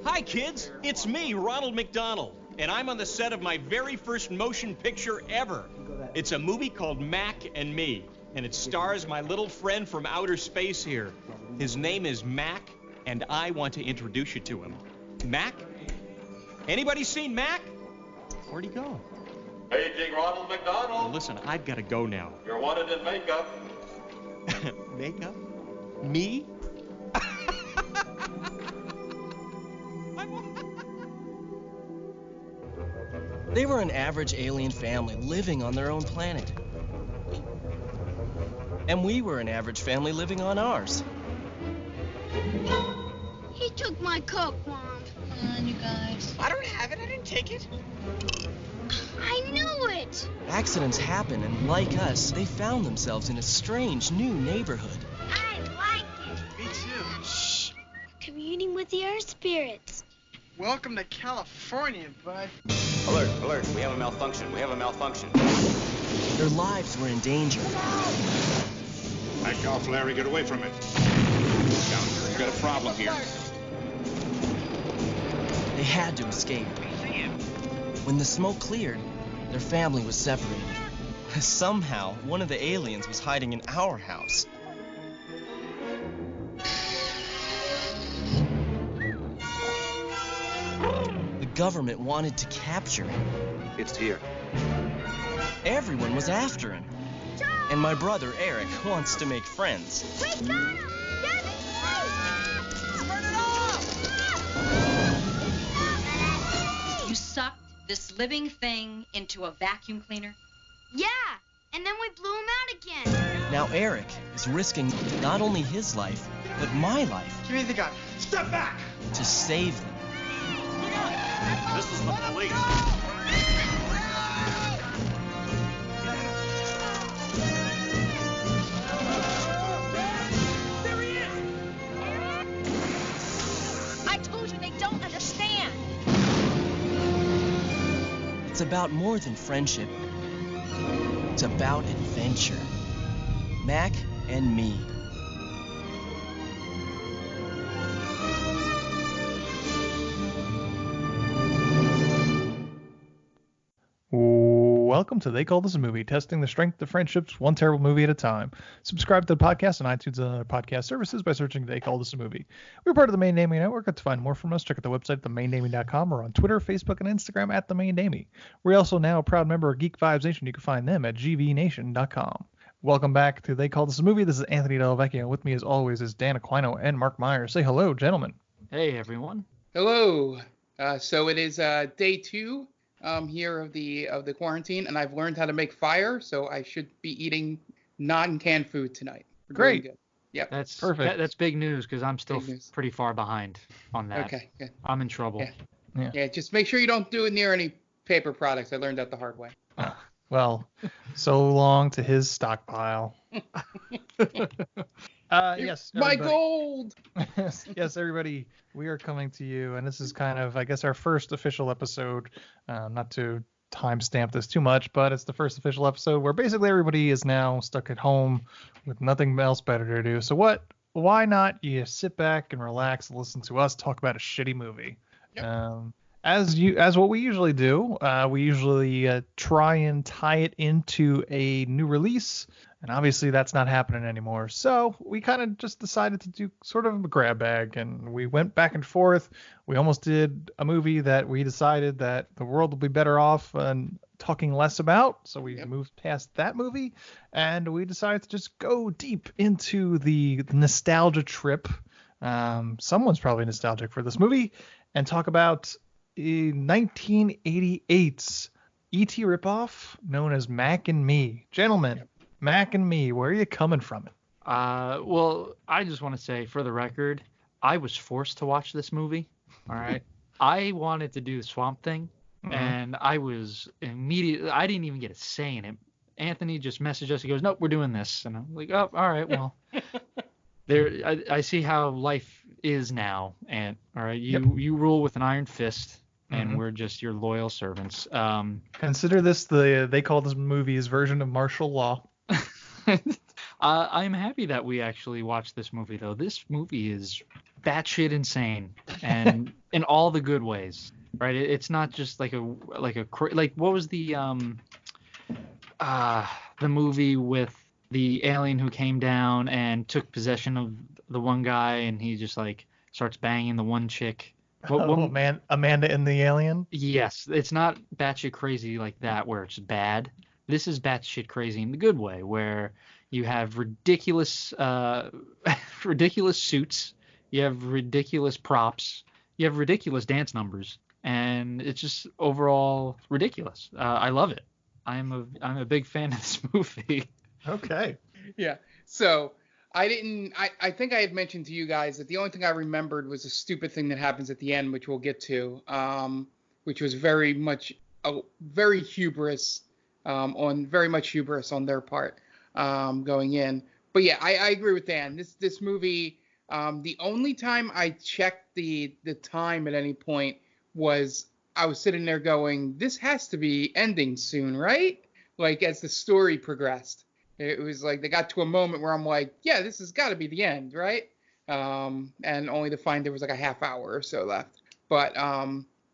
Hi, kids. It's me, Ronald McDonald, and I'm on the set of my very first motion picture ever. It's a movie called Mac and Me, and it stars my little friend from outer space here. His name is Mac, and I want to introduce you to him. Mac? Anybody seen Mac? Where'd he go? Paging Ronald McDonald. Well, listen, I've got to go now. You're wanted in makeup. Makeup? Me? They were an average alien family living on their own planet. And we were an average family living on ours. He took my Coke, Mom. Come on, you guys. I don't have it. I didn't take it. I knew it! Accidents happen, and like us, they found themselves in a strange new neighborhood. I like it. Me too. Shh. Communing with the Earth spirits. Welcome to California, bud. Alert, alert. We have a malfunction. Their lives were in danger. Back off, Larry. Get away from it. Down here. We've got a problem here. They had to escape. When the smoke cleared, their family was separated. Somehow, one of the aliens was hiding in our house. The government wanted to capture him. It's here. Everyone was after him. And my brother, Eric, wants to make friends. We got him! Debbie, Turn it off! You sucked this living thing into a vacuum cleaner? Yeah, and then we blew him out again. Now Eric is risking not only his life, but my life Give me the gun. Step back! to save them. This is the police. There he is! I told you they don't understand. It's about more than friendship. It's about adventure. Mac and Me. Welcome to They Call This a Movie, testing the strength of friendships one terrible movie at a time. Subscribe to the podcast on iTunes and other podcast services by searching They Call This a Movie. We're part of the Main Naming Network. To find more from us, check out the website, themainnaming.com, or on Twitter, Facebook, and Instagram at The Main Naming. We're also now a proud member of Geek Vibes Nation. You can find them at gvnation.com. Welcome back to They Call This a Movie. This is Anthony Delvecchio. With me, as always, is Dan Aquino and Mark Myers. Say hello, gentlemen. Hey, everyone. Hello. So it is day 2 here of the quarantine, and I've learned how to make fire, so I should be eating non-canned food tonight. We're Great. doing good. Yep. That's Perfect. That's big news because I'm still Big news. pretty far behind on that. Okay, good. I'm in trouble. Yeah. Yeah, just make sure you don't do it near any paper products. I learned that the hard way. Well, so long to his stockpile. Yes. My everybody. gold! Yes, everybody, we are coming to you, and this is kind of, I guess, our first official episode. Not to timestamp this too much, but it's the first official episode where basically everybody is now stuck at home with nothing else better to do. So why not you sit back and relax and listen to us talk about a shitty movie? Yep. As what we usually do, we usually try and tie it into a new release, and obviously that's not happening anymore. So we kind of just decided to do sort of a grab bag, and we went back and forth. We almost did a movie that we decided that the world will be better off and talking less about, so we moved past that movie, and we decided to just go deep into the nostalgia trip. Someone's probably nostalgic for this movie, and talk about 1988's E.T. ripoff known as Mac and Me. Gentlemen, Mac and Me, where are you coming from? Well, I just want to say, for the record, I was forced to watch this movie. All right. I wanted to do the Swamp Thing, and I was immediately, I didn't even get a say in it. Anthony just messaged us. He goes, nope, we're doing this. And I'm like, oh, all right, well. I see how life is now, and all right, you rule with an iron fist, and we're just your loyal servants. Consider this they call this movie's version of martial law. I'm happy that we actually watched this movie, though. This movie is batshit insane, and in all the good ways, right? It's not just like what was the movie with the alien who came down and took possession of the one guy, and he just like starts banging the one chick. Man, Amanda and the Alien? Yes, it's not batshit crazy like that where it's bad. This is batshit crazy in the good way, where you have ridiculous ridiculous suits, you have ridiculous props, you have ridiculous dance numbers, and it's just overall ridiculous. I love it. I'm a big fan of this movie. Okay. Yeah. So I think I had mentioned to you guys that the only thing I remembered was a stupid thing that happens at the end, which we'll get to, which was very much hubris on their part going in. But yeah, I agree with Dan. This movie, the only time I checked the time at any point was I was sitting there going, this has to be ending soon, right? Like as the story progressed. It was like they got to a moment where I'm like, yeah, this has got to be the end, right? And only to find there was like a half hour or so left. But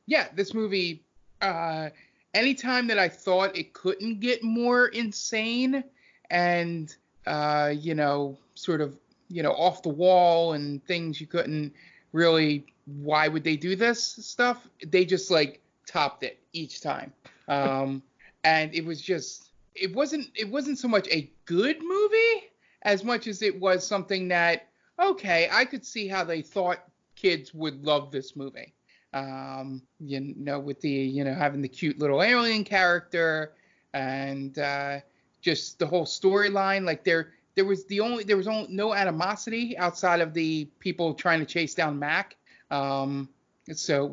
yeah, this movie, anytime that I thought it couldn't get more insane and, sort of, off the wall and things you couldn't really, why would they do this stuff? They just like topped it each time. And it was just, it wasn't so much a good movie as much as it was something that, okay, I could see how they thought kids would love this movie. With the, having the cute little alien character and just the whole storyline. Like there was no animosity outside of the people trying to chase down Mac. So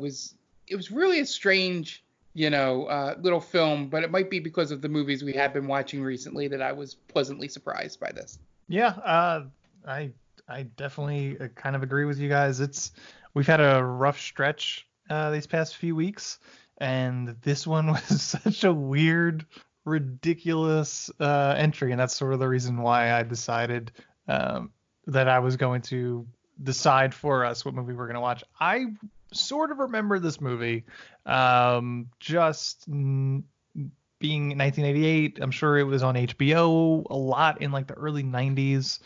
it was really a strange, little film, but it might be because of the movies we have been watching recently that I was pleasantly surprised by this. Yeah, I definitely kind of agree with you guys. We've had a rough stretch these past few weeks, and this one was such a weird, ridiculous entry, and that's sort of the reason why I decided that I was going to decide for us what movie we're going to watch. I sort of remember this movie just being 1988. I'm sure it was on HBO a lot in like the early 90s,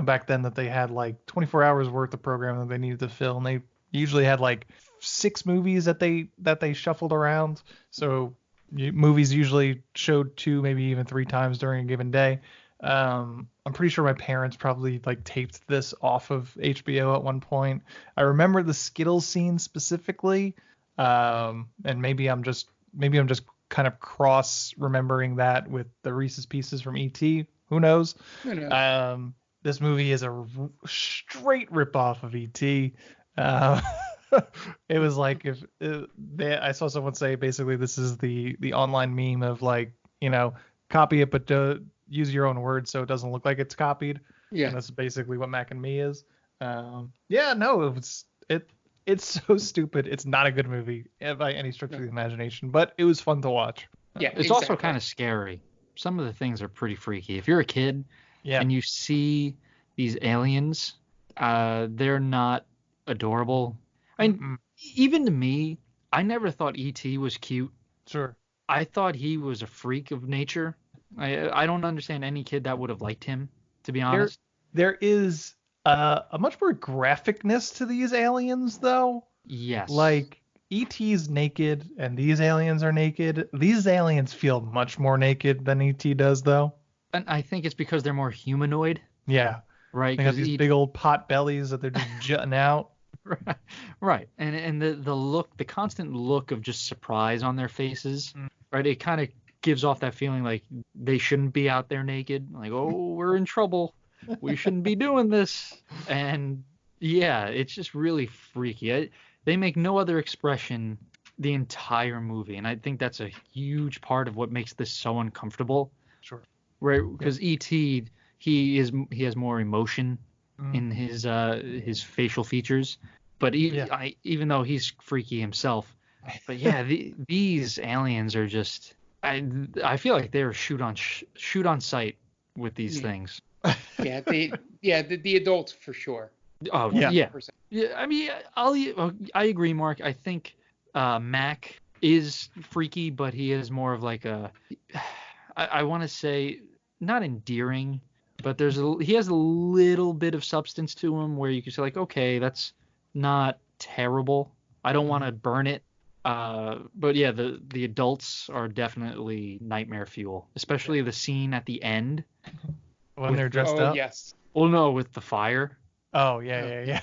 back then that they had like 24 hours worth of programming that they needed to fill, and they usually had like 6 movies that they shuffled around. So movies usually showed 2, maybe even 3 times during a given day. I'm pretty sure my parents probably like taped this off of HBO at one point. I remember the Skittles scene specifically, and maybe I'm just kind of cross remembering that with the Reese's Pieces from E.T. Who knows? This movie is a straight ripoff of E.T. It was like I saw someone say basically this is the online meme of like, copy it but use your own words so it doesn't look like it's copied. Yeah. And that's basically what Mac and Me is. It's so stupid. It's not a good movie by any stretch of the imagination, but it was fun to watch. Yeah, it's also kind of scary. Some of the things are pretty freaky. If you're a kid and you see these aliens, they're not adorable. I mean, even to me, I never thought E.T. was cute. Sure. I thought he was a freak of nature. I don't understand any kid that would have liked him, to be honest. There is a much more graphicness to these aliens, though. Yes. Like, E.T.'s naked, and these aliens are naked. These aliens feel much more naked than E.T. does, though. And I think it's because they're more humanoid. Yeah. Right. They have these big old pot bellies that they're just jutting out. Right. And the look, the constant look of just surprise on their faces, right? It kind of gives off that feeling like they shouldn't be out there naked. Like, oh, we're in trouble. We shouldn't be doing this. And yeah, it's just really freaky. They make no other expression the entire movie. And I think that's a huge part of what makes this so uncomfortable. Sure. Right. Because E.T., he has more emotion in his facial features. But even though he's freaky himself, but yeah, these aliens are just. I feel like they're shoot on sight with these things. Yeah, the adults for sure. Oh yeah. Yeah, I mean, I agree, Mark. I think Mac is freaky, but he is more of like I want to say not endearing, but he has a little bit of substance to him where you can say like, okay, that's not terrible. I don't want to burn it. But yeah, the adults are definitely nightmare fuel, especially the scene at the end When they're dressed up. Yes. well, no, with the fire. Oh yeah.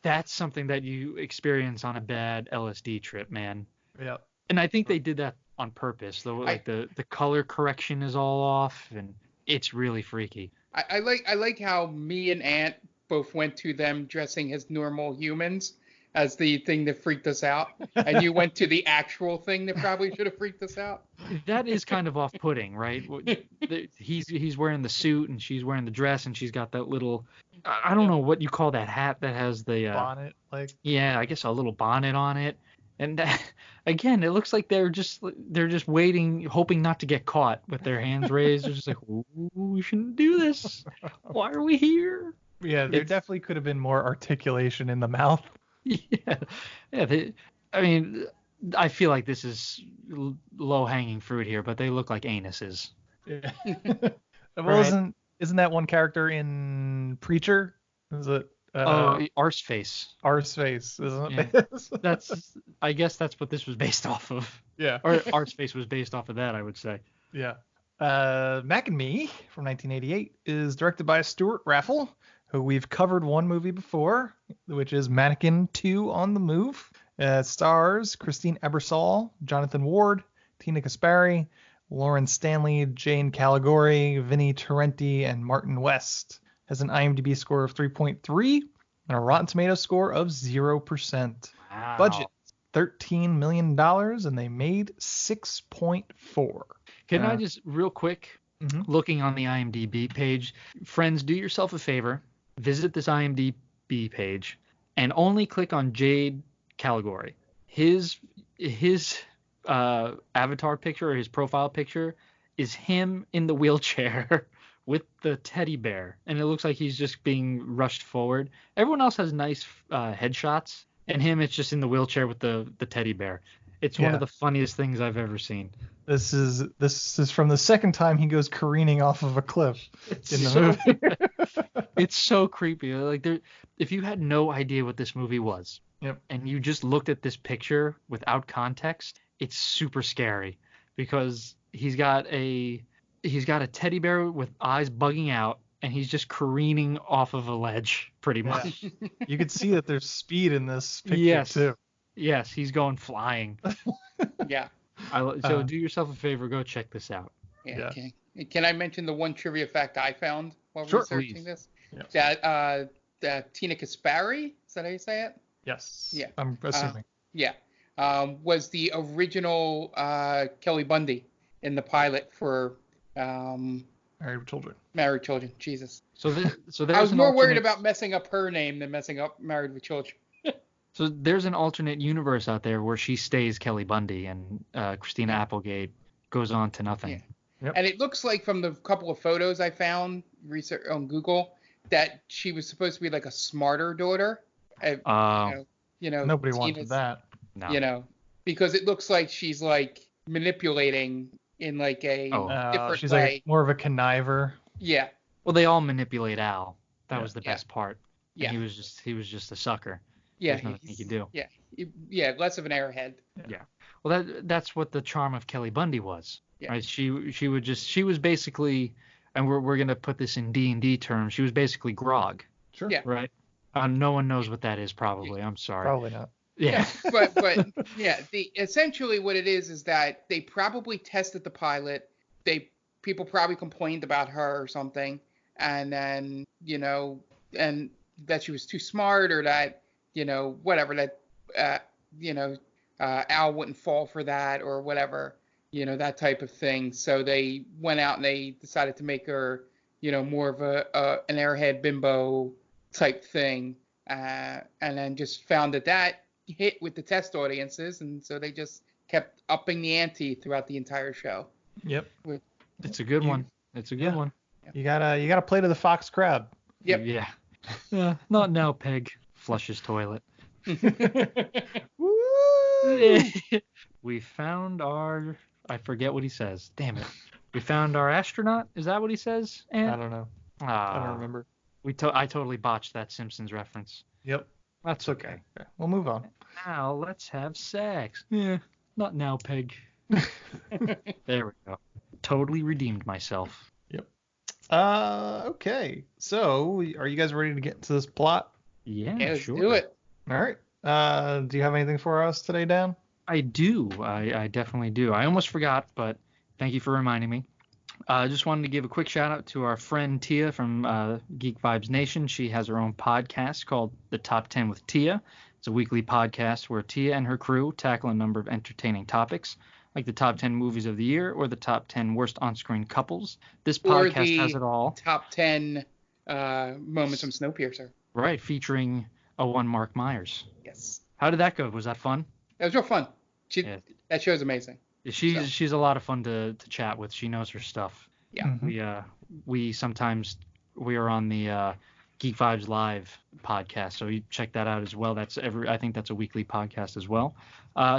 That's something that you experience on a bad LSD trip, man. Yep. And I think they did that on purpose. Though, like the color correction is all off, and it's really freaky. I like how me and Ant both went to them dressing as normal humans as the thing that freaked us out, and you went to the actual thing that probably should have freaked us out. That is kind of off-putting, right? He's wearing the suit and she's wearing the dress, and she's got that little, I don't know what you call that hat that has the bonnet, like. Yeah, I guess a little bonnet on it. And again, it looks like they're just waiting, hoping not to get caught with their hands raised. They're just like, ooh, we shouldn't do this. Why are we here? Yeah, there definitely could have been more articulation in the mouth. Yeah. I mean, I feel like this is low-hanging fruit here, but they look like anuses. Yeah. Well, isn't that one character in Preacher? Is it? Arseface. Arseface, isn't it? I guess that's what this was based off of. Yeah. Or Arseface was based off of that, I would say. Yeah. Mac and Me from 1988 is directed by Stuart Raffle, who we've covered one movie before, which is Mannequin 2 on the Move. Stars Christine Ebersol, Jonathan Ward, Tina Kaspari, Lauren Stanley, Jane Caligari, Vinnie Torrenti, and Martin West. Has an IMDb score of 3.3 and a Rotten Tomatoes score of 0%. Wow. Budget $13 million, and they made 6.4. Can I just real quick, looking on the IMDb page, friends, do yourself a favor, visit this IMDb page, and only click on Jade Caligari. His avatar picture or his profile picture is him in the wheelchair with the teddy bear, and it looks like he's just being rushed forward. Everyone else has nice headshots, and him, it's just in the wheelchair with the teddy bear. It's one of the funniest things I've ever seen. This is from the second time he goes careening off of a cliff in the movie. It's so creepy. Like if you had no idea what this movie was, and you just looked at this picture without context, it's super scary because he's got a teddy bear with eyes bugging out, and he's just careening off of a ledge, pretty much. You could see that there's speed in this picture too. Yes, he's going flying. Yeah. So do yourself a favor, go check this out. Yeah. Okay. Can I mention the one trivia fact I found while researching this? Yes. That Tina Kaspari, is that how you say it? Yes. Yeah. I'm assuming. Was the original Kelly Bundy in the pilot for Married with Children. Married Children. Jesus. So I was more worried about messing up her name than messing up Married with Children. So there's an alternate universe out there where she stays Kelly Bundy and Christina Applegate goes on to nothing. Yeah. And it looks like from the couple of photos I found research on Google that she was supposed to be like a smarter daughter. Nobody wanted that. No. Because it looks like she's like manipulating in like a different she's way. Like more of a conniver. Yeah. Well, they all manipulate Al. That was the best part. Yeah. And he was just a sucker. Yeah. There's nothing he could do. Yeah. Yeah. Less of an airhead. Yeah. Well, that's what the charm of Kelly Bundy was. Yeah. Right? She was basically, and we're gonna put this in D&D terms. She was basically grog. Sure. Yeah. Right. No one knows what that is. Probably. I'm sorry. Probably not. Yeah. but yeah, essentially what it is that they probably tested the pilot. People probably complained about her or something, and then and that she was too smart or that whatever that Al wouldn't fall for that or whatever, that type of thing. So they went out and they decided to make her more of an airhead bimbo type thing, and then just found that hit with the test audiences, and so they just kept upping the ante throughout the entire show. Yep. It's a good one. It's a good one. You gotta play to the fox crowd. Yep. Yeah. Not now, Peg. flush his toilet. Woo! We found our... I forget what he says. Damn it. We found our astronaut? Is that what he says? I don't know. I don't remember. I totally botched that Simpsons reference. Yep. That's okay. We'll move on. Now let's have sex. Yeah, not now, Peg. There we go. Totally redeemed myself. Yep. Okay. So, are you guys ready to get into this plot? Yeah, let's sure. do it. All right. Do you have anything for us today, Dan? I do. I definitely do. I almost forgot, but thank you for reminding me. I just wanted to give a quick shout out to our friend Tia from Geek Vibes Nation. She has her own podcast called The Top 10 with Tia. It's a weekly podcast where Tia and her crew tackle a number of entertaining topics, like the top 10 movies of the year or the top 10 worst on-screen couples. This podcast has it all. Top 10 moments from Snowpiercer. Right, featuring a one Mark Myers. Yes. How did that go? Was that fun? That was real fun. Yeah. That show's amazing. She's a lot of fun to chat with. She knows her stuff. Yeah. Mm-hmm. We sometimes are on the Geek Vibes Live podcast, so you check that out as well. I think that's a weekly podcast as well.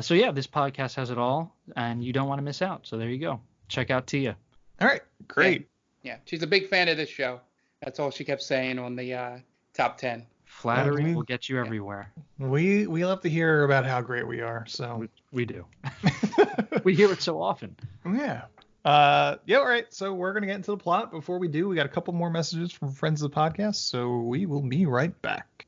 So yeah, this podcast has it all, and you don't want to miss out. So there you go. Check out Tia. All right, great. Yeah, she's a big fan of this show. That's all she kept saying on the top 10. Flattery will get you everywhere. We love to hear about how great we are. So we do. We hear it so often. Yeah. All right. So we're going to get into the plot. Before we do, we got a couple more messages from friends of the podcast. So we will be right back.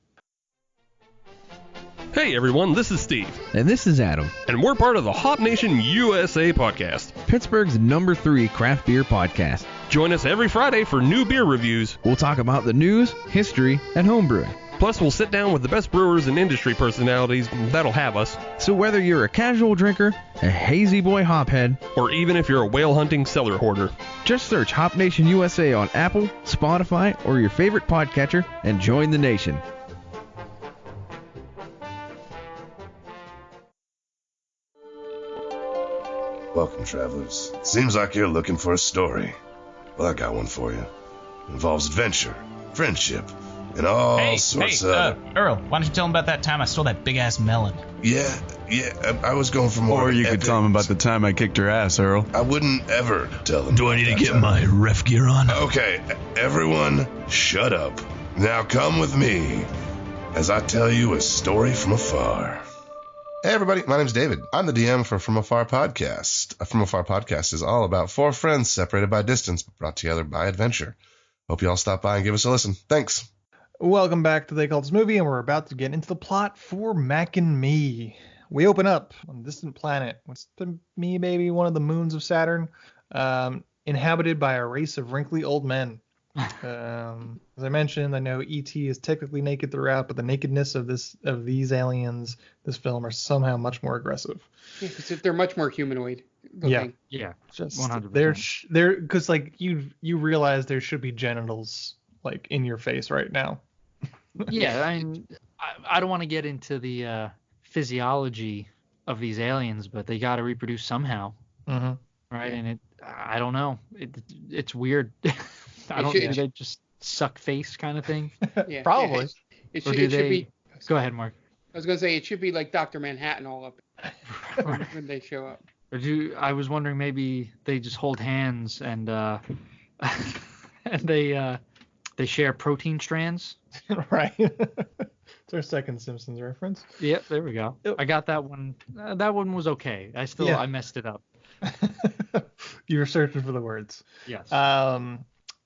Hey everyone, this is Steve. And this is Adam. And we're part of the Hop Nation USA podcast, Pittsburgh's #3 craft beer podcast. Join us every Friday for new beer reviews. We'll talk about the news, history, and homebrewing. Plus, we'll sit down with the best brewers and industry personalities that'll have us. So whether you're a casual drinker, a hazy boy hophead, or even if you're a whale hunting cellar hoarder, just search Hop Nation USA on Apple, Spotify, or your favorite podcatcher and join the nation. Welcome, travelers. Seems like you're looking for a story. Well, I got one for you. It involves adventure, friendship, and all sorts of... Earl, why don't you tell him about that time I stole that big-ass melon? Yeah, I was going for more... Or you could tell him about the time I kicked her ass, Earl. I wouldn't ever tell him. Do I need to get my ref gear on? Okay, everyone, shut up. Now come with me as I tell you a story from afar. Hey everybody, my name's David. I'm the DM for From Afar Podcast. From Afar Podcast is all about four friends separated by distance but brought together by adventure. Hope you all stop by and give us a listen. Thanks. Welcome back to They Call This Movie, and we're about to get into the plot for Mac and Me. We open up on a distant planet. What's to me maybe one of the moons of Saturn, inhabited by a race of wrinkly old men. As I mentioned, I know E.T. is technically naked throughout, but the nakedness of these aliens, this film, are somehow much more aggressive. Yeah, because they're much more humanoid looking. Yeah, just 100%. They're because like you realize there should be genitals like in your face right now. Yeah, I don't want to get into the physiology of these aliens, but they got to reproduce somehow, right? And I don't know, it's weird. I don't think they just suck face kind of thing. Yeah, probably. It should be. Go ahead, Mark. I was gonna say it should be like Dr. Manhattan all up when they show up. I was wondering maybe they just hold hands and and they share protein strands. Right. It's our second Simpsons reference. Yep, there we go. I got that one. That one was okay. I messed it up. You were searching for the words. Yes.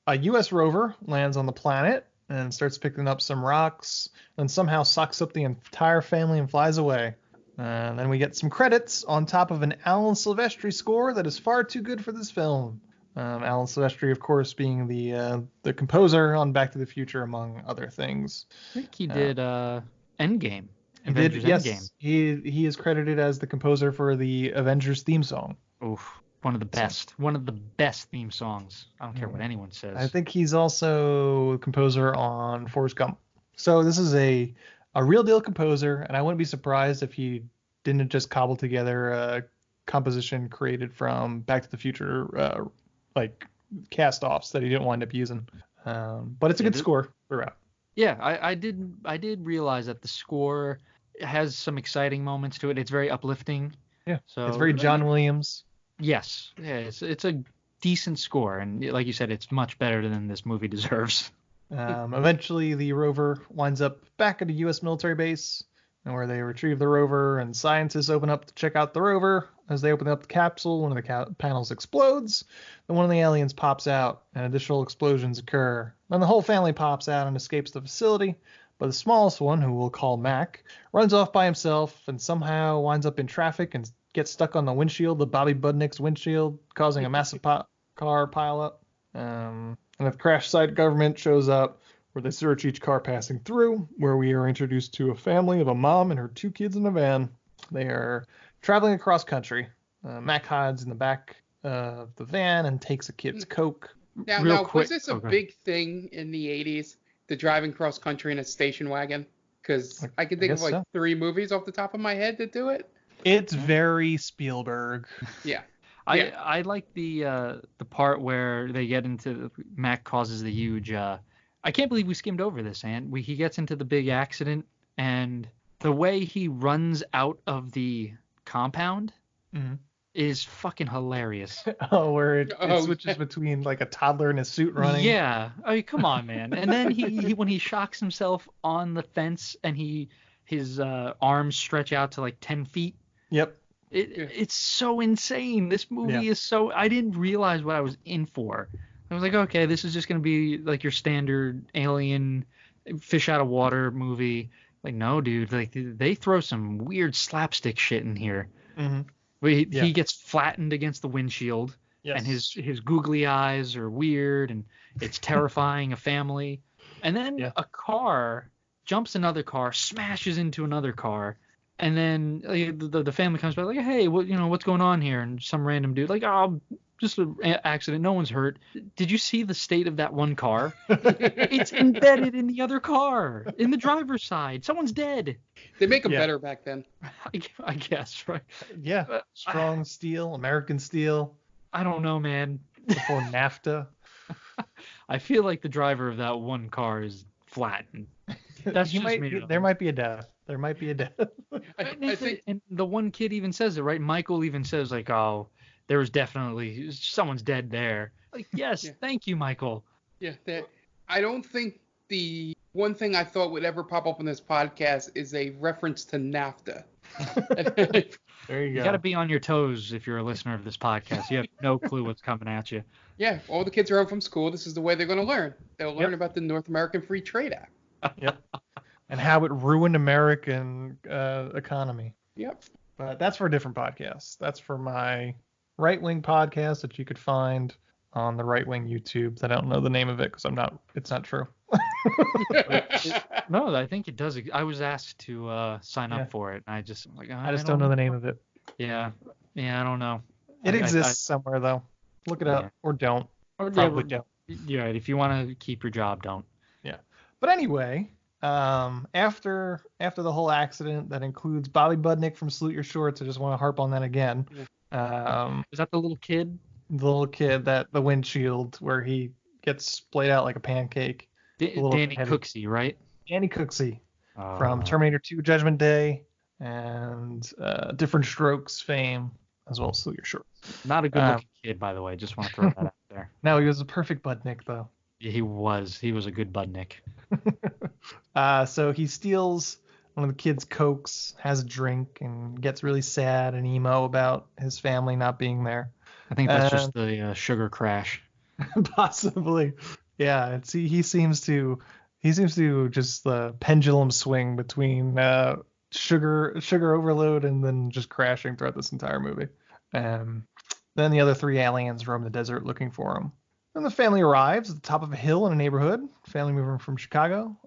A U.S. rover lands on the planet and starts picking up some rocks, and somehow sucks up the entire family and flies away. And then we get some credits on top of an Alan Silvestri score that is far too good for this film. Alan Silvestri, of course, being the composer on Back to the Future, among other things. I think he did Endgame. Yes. He is credited as the composer for the Avengers theme song. Oof. One of the best theme songs. I don't care what anyone says. I think he's also composer on Forrest Gump. So this is a real deal composer, and I wouldn't be surprised if he didn't just cobble together a composition created from Back to the Future like cast-offs that he didn't wind up using. But it's a good score throughout. Yeah, I did realize that the score has some exciting moments to it. It's very uplifting. Yeah. So It's very John Williams. Yes. Yeah, it's a decent score, and like you said, it's much better than this movie deserves. Eventually, the rover winds up back at a U.S. military base, and where they retrieve the rover, and scientists open up to check out the rover. As they open up the capsule, one of the panels explodes, then one of the aliens pops out, and additional explosions occur. Then the whole family pops out and escapes the facility, but the smallest one, who we'll call Mac, runs off by himself and somehow winds up in traffic and gets stuck on the windshield, the Bobby Budnick's windshield, causing a massive car pileup. And the crash site government shows up, where they search each car passing through, where we are introduced to a family of a mom and her 2 kids in a van. They are traveling across country. Mac hides in the back of the van and takes a kid's Coke. Now, was this a big thing in the 80s, the driving cross country in a station wagon? Because I can think of like 3 movies off the top of my head that do it. It's very Spielberg. Yeah. I like the part where they get into Mac causes the huge. I can't believe we skimmed over this, and he gets into the big accident, and the way he runs out of the compound is fucking hilarious. Oh, where it switches between like a toddler in a suit running. Yeah. I mean, come on, man. And then he when he shocks himself on the fence and his arms stretch out to like 10 feet. Yep. It's so insane. This movie is so. I didn't realize what I was in for. I was like, okay, this is just gonna be like your standard alien fish out of water movie. Like, no, dude. Like, they throw some weird slapstick shit in here. He gets flattened against the windshield, and his googly eyes are weird, and it's terrifying a family. And then a car jumps another car, smashes into another car. And then the family comes back like, hey, what's going on here? And some random dude like, oh, just an accident. No one's hurt. Did you see the state of that one car? It's embedded in the other car, in the driver's side. Someone's dead. They make them better back then. I guess, right? Yeah. Strong steel, American steel. I don't know, man. Before NAFTA. I feel like the driver of that one car is flattened. That's just me. There might be a death. There might be a death. I think, and the one kid even says it, right? Michael even says like, oh, there was definitely someone's dead there. Like, yes, thank you, Michael. Yeah, I don't think the one thing I thought would ever pop up on this podcast is a reference to NAFTA. There you go. You got to be on your toes if you're a listener of this podcast. You have no clue what's coming at you. Yeah, all the kids are home from school. This is the way they're going to learn. They'll learn about the North American Free Trade Act. Yep. And how it ruined American economy. Yep. But that's for a different podcast. That's for my right-wing podcast that you could find on the right-wing YouTube. I don't know the name of it because it's not true. No, I think it does. I was asked to sign up for it. And I just don't know the name of it. Yeah, I don't know. It exists somewhere though. Look it up or don't. Or probably don't. Yeah, if you want to keep your job, don't. Yeah. But anyway, after the whole accident that includes Bobby Budnick from Salute Your Shorts, I just want to harp on that again. Is that the little kid? The little kid that the windshield where he gets splayed out like a pancake. Danny Cooksey, right? Danny Cooksey from Terminator 2 Judgment Day and Different Strokes fame, as well as Salute Your Shorts. Not a good looking kid, by the way. Just want to throw that out there. No, he was a perfect Budnick, though. Yeah, he was. He was a good Budnick. So he steals one of the kids' Cokes, has a drink, and gets really sad and emo about his family not being there. I think that's just the sugar crash. Possibly. Yeah, he seems to just pendulum swing between sugar overload and then just crashing throughout this entire movie. Then the other 3 aliens roam the desert looking for him. Then the family arrives at the top of a hill in a neighborhood. Family moving from Chicago.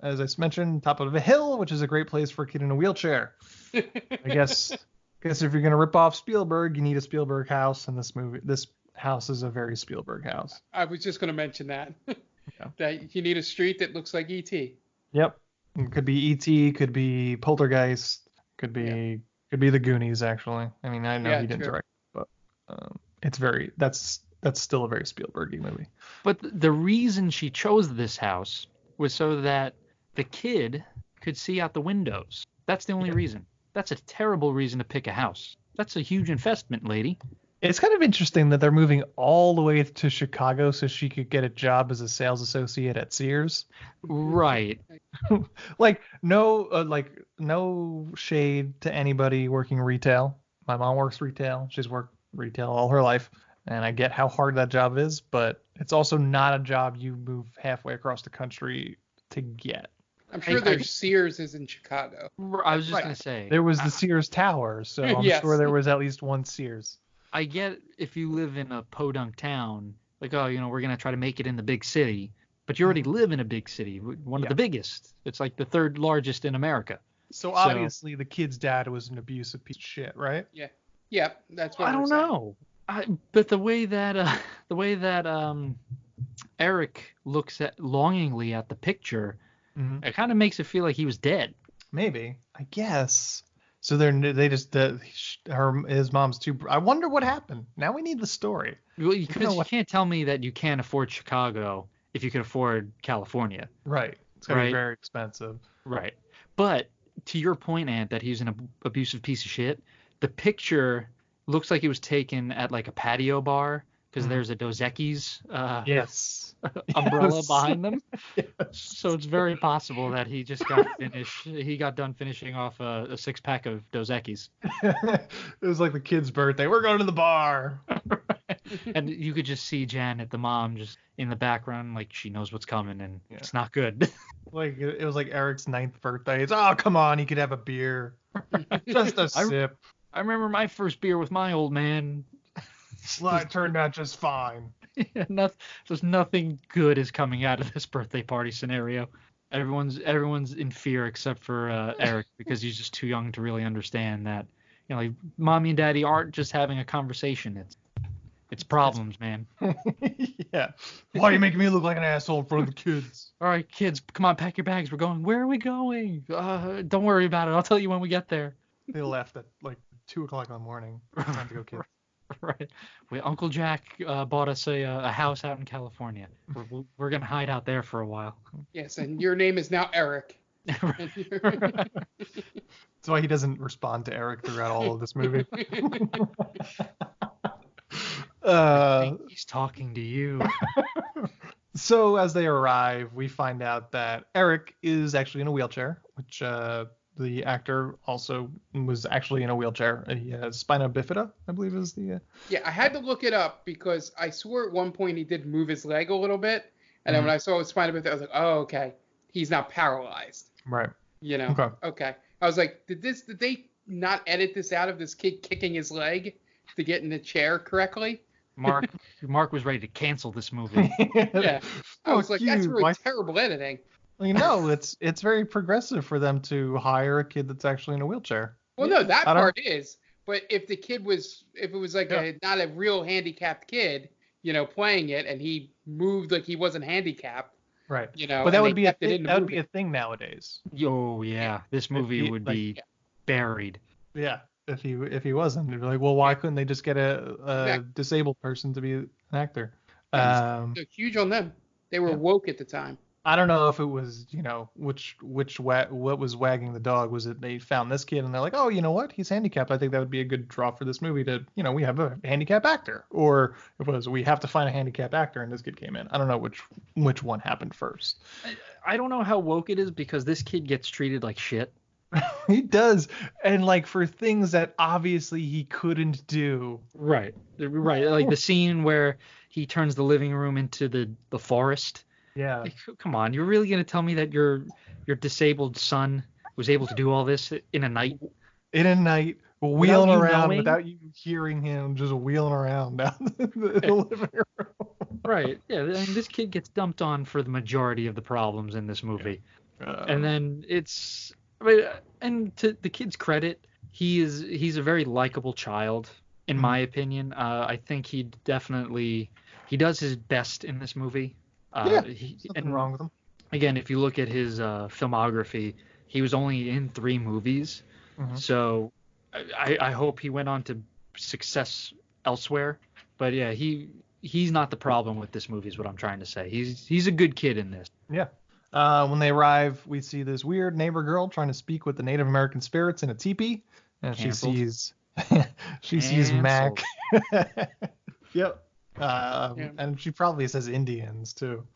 As I mentioned, top of a hill, which is a great place for a kid in a wheelchair. I guess if you're gonna rip off Spielberg, you need a Spielberg house, and this house is a very Spielberg house. I was just going to mention that. That you need a street that looks like E.T. Yep. It could be E.T., could be Poltergeist, could be the Goonies, actually. I mean, I know he didn't direct, but that's still a very Spielberg-y movie. But the reason she chose this house was so that the kid could see out the windows. That's the only reason. That's a terrible reason to pick a house. That's a huge investment, lady. It's kind of interesting that they're moving all the way to Chicago so she could get a job as a sales associate at Sears. Right. Like no shade to anybody working retail. My mom works retail. She's worked retail all her life, and I get how hard that job is, but it's also not a job you move halfway across the country to get. I'm sure there's Sears is in Chicago. I was just going to say. There was the Sears Tower, so I'm sure there was at least one Sears. I get if you live in a podunk town, like, oh, we're going to try to make it in the big city. But you already live in a big city, one of the biggest. It's like the third largest in America. So obviously the kid's dad was an abusive piece of shit, right? Yeah. Yeah, that's what I don't know. But the way that Eric looks longingly at the picture, it kind of makes it feel like he was dead. Maybe, I guess. So his mom's too. I wonder what happened. Now we need the story. Well, because you can't tell me that you can't afford Chicago if you can afford California. Right. It's gonna be very expensive. Right. But to your point, Ant, that he's an abusive piece of shit, the picture looks like it was taken at like a patio bar because there's a Dos Equis umbrella behind them. Yes. So it's very possible that he just got done finishing off a 6-pack of Dos Equis. It was like the kid's birthday. We're going to the bar. And you could just see Janet, the mom, just in the background, like she knows what's coming, and it's not good. Like it was like Eric's 9th birthday. It's come on, he could have a beer, just a sip. I remember my first beer with my old man. Well, it turned out just fine. There's nothing good is coming out of this birthday party scenario. Everyone's in fear except for Eric because he's just too young to really understand that. Like mommy and daddy aren't just having a conversation. It's problems, man. Yeah. Why are you making me look like an asshole in front of the kids? All right, kids, come on, pack your bags. We're going. Where are we going? Don't worry about it. I'll tell you when we get there. They left at like 2:00 in the morning. Time to go, kids. Right. Uncle Jack bought us a house out in California. We're gonna hide out there for a while. Yes, and your name is now Eric. That's why he doesn't respond to Eric throughout all of this movie. I think he's talking to you. So as they arrive, we find out that Eric is actually in a wheelchair, which the actor also was actually in a wheelchair. He has spina bifida, I believe is the... Yeah, I had to look it up because I swore at one point he did move his leg a little bit. And then when I saw his spina bifida, I was like, oh, okay. He's not paralyzed. Right. Okay. I was like, did they not edit this out of this kid kicking his leg to get in the chair correctly? Mark was ready to cancel this movie. Yeah. I was like, that's really terrible editing. Well, it's very progressive for them to hire a kid that's actually in a wheelchair. Well, no, that part is. But if it was like not a real handicapped kid, playing it, and he moved like he wasn't handicapped. Right. But that would be a thing nowadays. Oh yeah, this movie would be buried. Yeah. If he wasn't, it'd be like, well, why couldn't they just get a disabled person to be an actor? So huge on them. They were woke at the time. I don't know if it was, what was wagging the dog. Was it they found this kid and they're like, oh, you know what? He's handicapped. I think that would be a good draw for this movie to, we have a handicapped actor. Or it was, we have to find a handicapped actor and this kid came in. I don't know which one happened first. I don't know how woke it is because this kid gets treated like shit. He does. And for things that obviously he couldn't do. Right. Like the scene where he turns the living room into the forest. Yeah. Come on, you're really gonna tell me that your disabled son was able to do all this in a night? In a night, wheeling around without you hearing him, just wheeling around down the living room. Right. Yeah. This kid gets dumped on for the majority of the problems in this movie, and then and to the kid's credit, he's a very likable child, in my opinion. I think he does his best in this movie. Nothing wrong with him. Again, if you look at his filmography, he was only in 3 movies. Mm-hmm. So I hope he went on to success elsewhere. But yeah, he's not the problem with this movie is what I'm trying to say. He's a good kid in this. Yeah. When they arrive, we see this weird neighbor girl trying to speak with the Native American spirits in a teepee, and Canceled. she sees Mac. Canceled. Yep. And she probably says Indians too.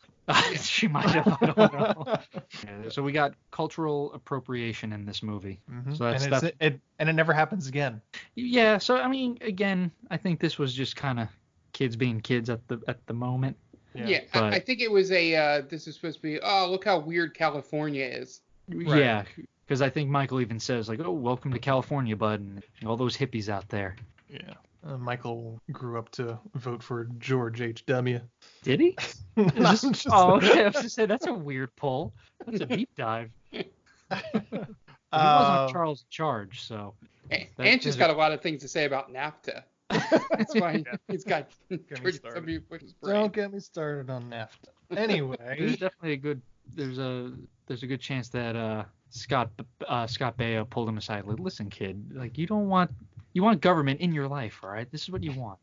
She might have. I don't know. Yeah, so we got cultural appropriation in this movie. Mm-hmm. So and it never happens again. Yeah. So I mean, again, I think this was just kind of kids being kids at the moment. Yeah, but, I think it was this is supposed to be, oh, look how weird California is. Right. Yeah, because I think Michael even says, like, oh, welcome to California, bud, and all those hippies out there. Yeah. Michael grew up to vote for George H.W. Did he? Okay. I was just saying, that's a weird pull. That's a deep dive. He wasn't Charles in charge, so. And she's got a lot of things to say about NAFTA. That's why he's got somebody push his brain. Don't get me started on NAFTA. Anyway, there's definitely there's a good chance that Scott Baio pulled him aside. Like, listen, kid, like you want government in your life, all right? This is what you want.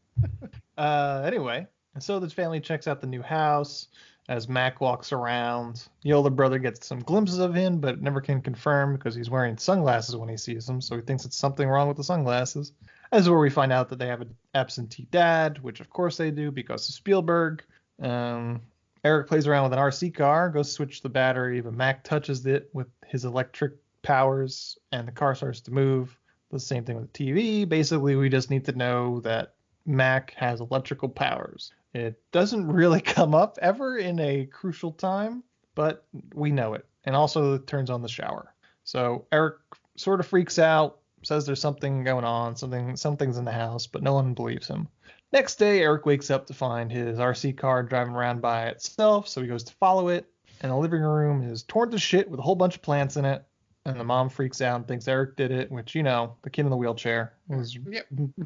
Anyway, so the family checks out the new house as Mac walks around. The older brother gets some glimpses of him, but never can confirm because he's wearing sunglasses when he sees him, so he thinks it's something wrong with the sunglasses. This is where we find out that they have an absentee dad, which of course they do because of Spielberg. Eric plays around with an RC car, goes to switch the battery, but Mac touches it with his electric powers, and the car starts to move. The same thing with the TV. Basically, we just need to know that Mac has electrical powers. It doesn't really come up ever in a crucial time, but we know it. And also it turns on the shower. So Eric sort of freaks out, says there's something going on, something's in the house, but no one believes him. Next day, Eric wakes up to find his RC car driving around by itself, so he goes to follow it, and the living room is torn to shit with a whole bunch of plants in it, and the mom freaks out and thinks Eric did it, which, the kid in the wheelchair was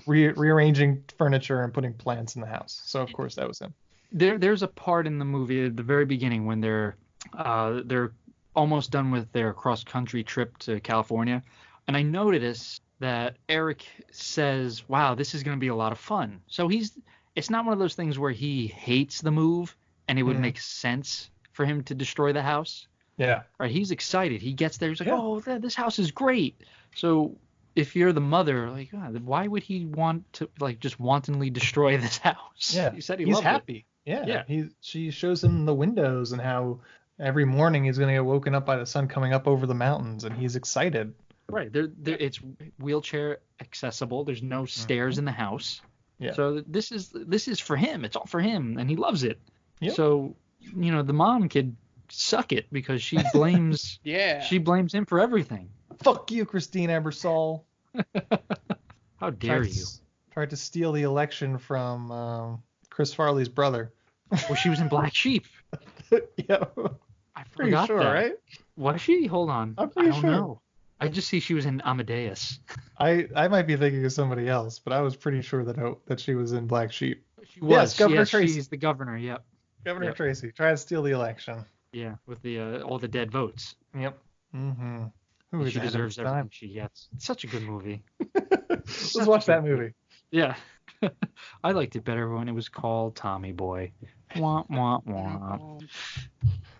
rearranging furniture and putting plants in the house, so of course that was him. There's a part in the movie at the very beginning when they're almost done with their cross-country trip to California, and I noticed that Eric says, wow, this is going to be a lot of fun. So it's not one of those things where he hates the move and it would make sense for him to destroy the house. Yeah. Right. He's excited. He gets there. He's like, oh, this house is great. So if you're the mother, like, why would he want to just wantonly destroy this house? Yeah. He said he's happy. It. Yeah. She shows him the windows and how every morning he's going to get woken up by the sun coming up over the mountains, and he's excited. Right. It's wheelchair accessible. There's no stairs in the house. Yeah. So this is for him. It's all for him, and he loves it. Yep. So, the mom could suck it because she blames she blames him for everything. Fuck you, Christine Ebersol. How dare you? Tried to steal the election from Chris Farley's brother. Well, she was in Black Sheep. Yeah. I forgot sure, that. Right? Was she? Hold on. I'm pretty sure. I don't know. I just see she was in Amadeus. I might be thinking of somebody else, but I was pretty sure that she was in Black Sheep. She was. Yes, Governor Tracy. She's the governor. Yep. Governor Tracy tried to steal the election. Yeah, with the all the dead votes. Yep. Mm-hmm. She deserves everything she gets. It's such a good movie. Let's watch that movie. Yeah. I liked it better when it was called Tommy Boy. Wah, wah, wah.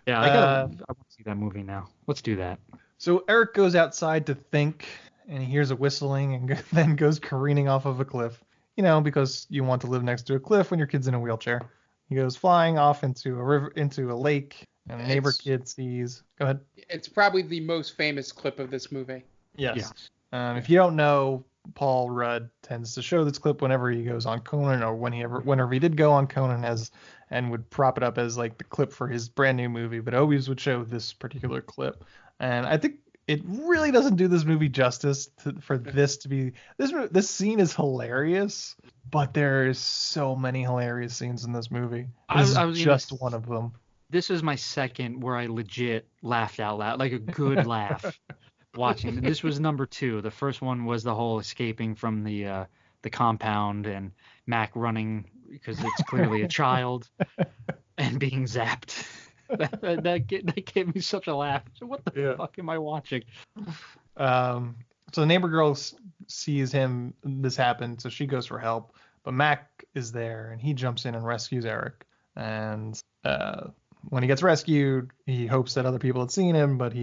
Yeah, I want to see that movie now. Let's do that. So Eric goes outside to think, and he hears a whistling and then goes careening off of a cliff. Because you want to live next to a cliff when your kid's in a wheelchair. He goes flying off into a lake, and a neighbor kid sees. Go ahead. It's probably the most famous clip of this movie. Yes. If you don't know, Paul Rudd tends to show this clip whenever he goes on Conan, or whenever he did go on Conan and would prop it up as like the clip for his brand new movie, but always would show this particular clip. And I think it really doesn't do this movie justice for this to be this scene is hilarious, but there's so many hilarious scenes in this movie. This is just one of them. This is my second where I legit laughed out loud, like a good laugh watching. This was number 2. The first one was the whole escaping from the compound and Mac running because it's clearly a child and being zapped. That gave me such a laugh. So what the fuck am I watching? So the neighbor girl sees this happen, so she goes for help. But Mac is there, and he jumps in and rescues Eric. And When he gets rescued, he hopes that other people had seen him, but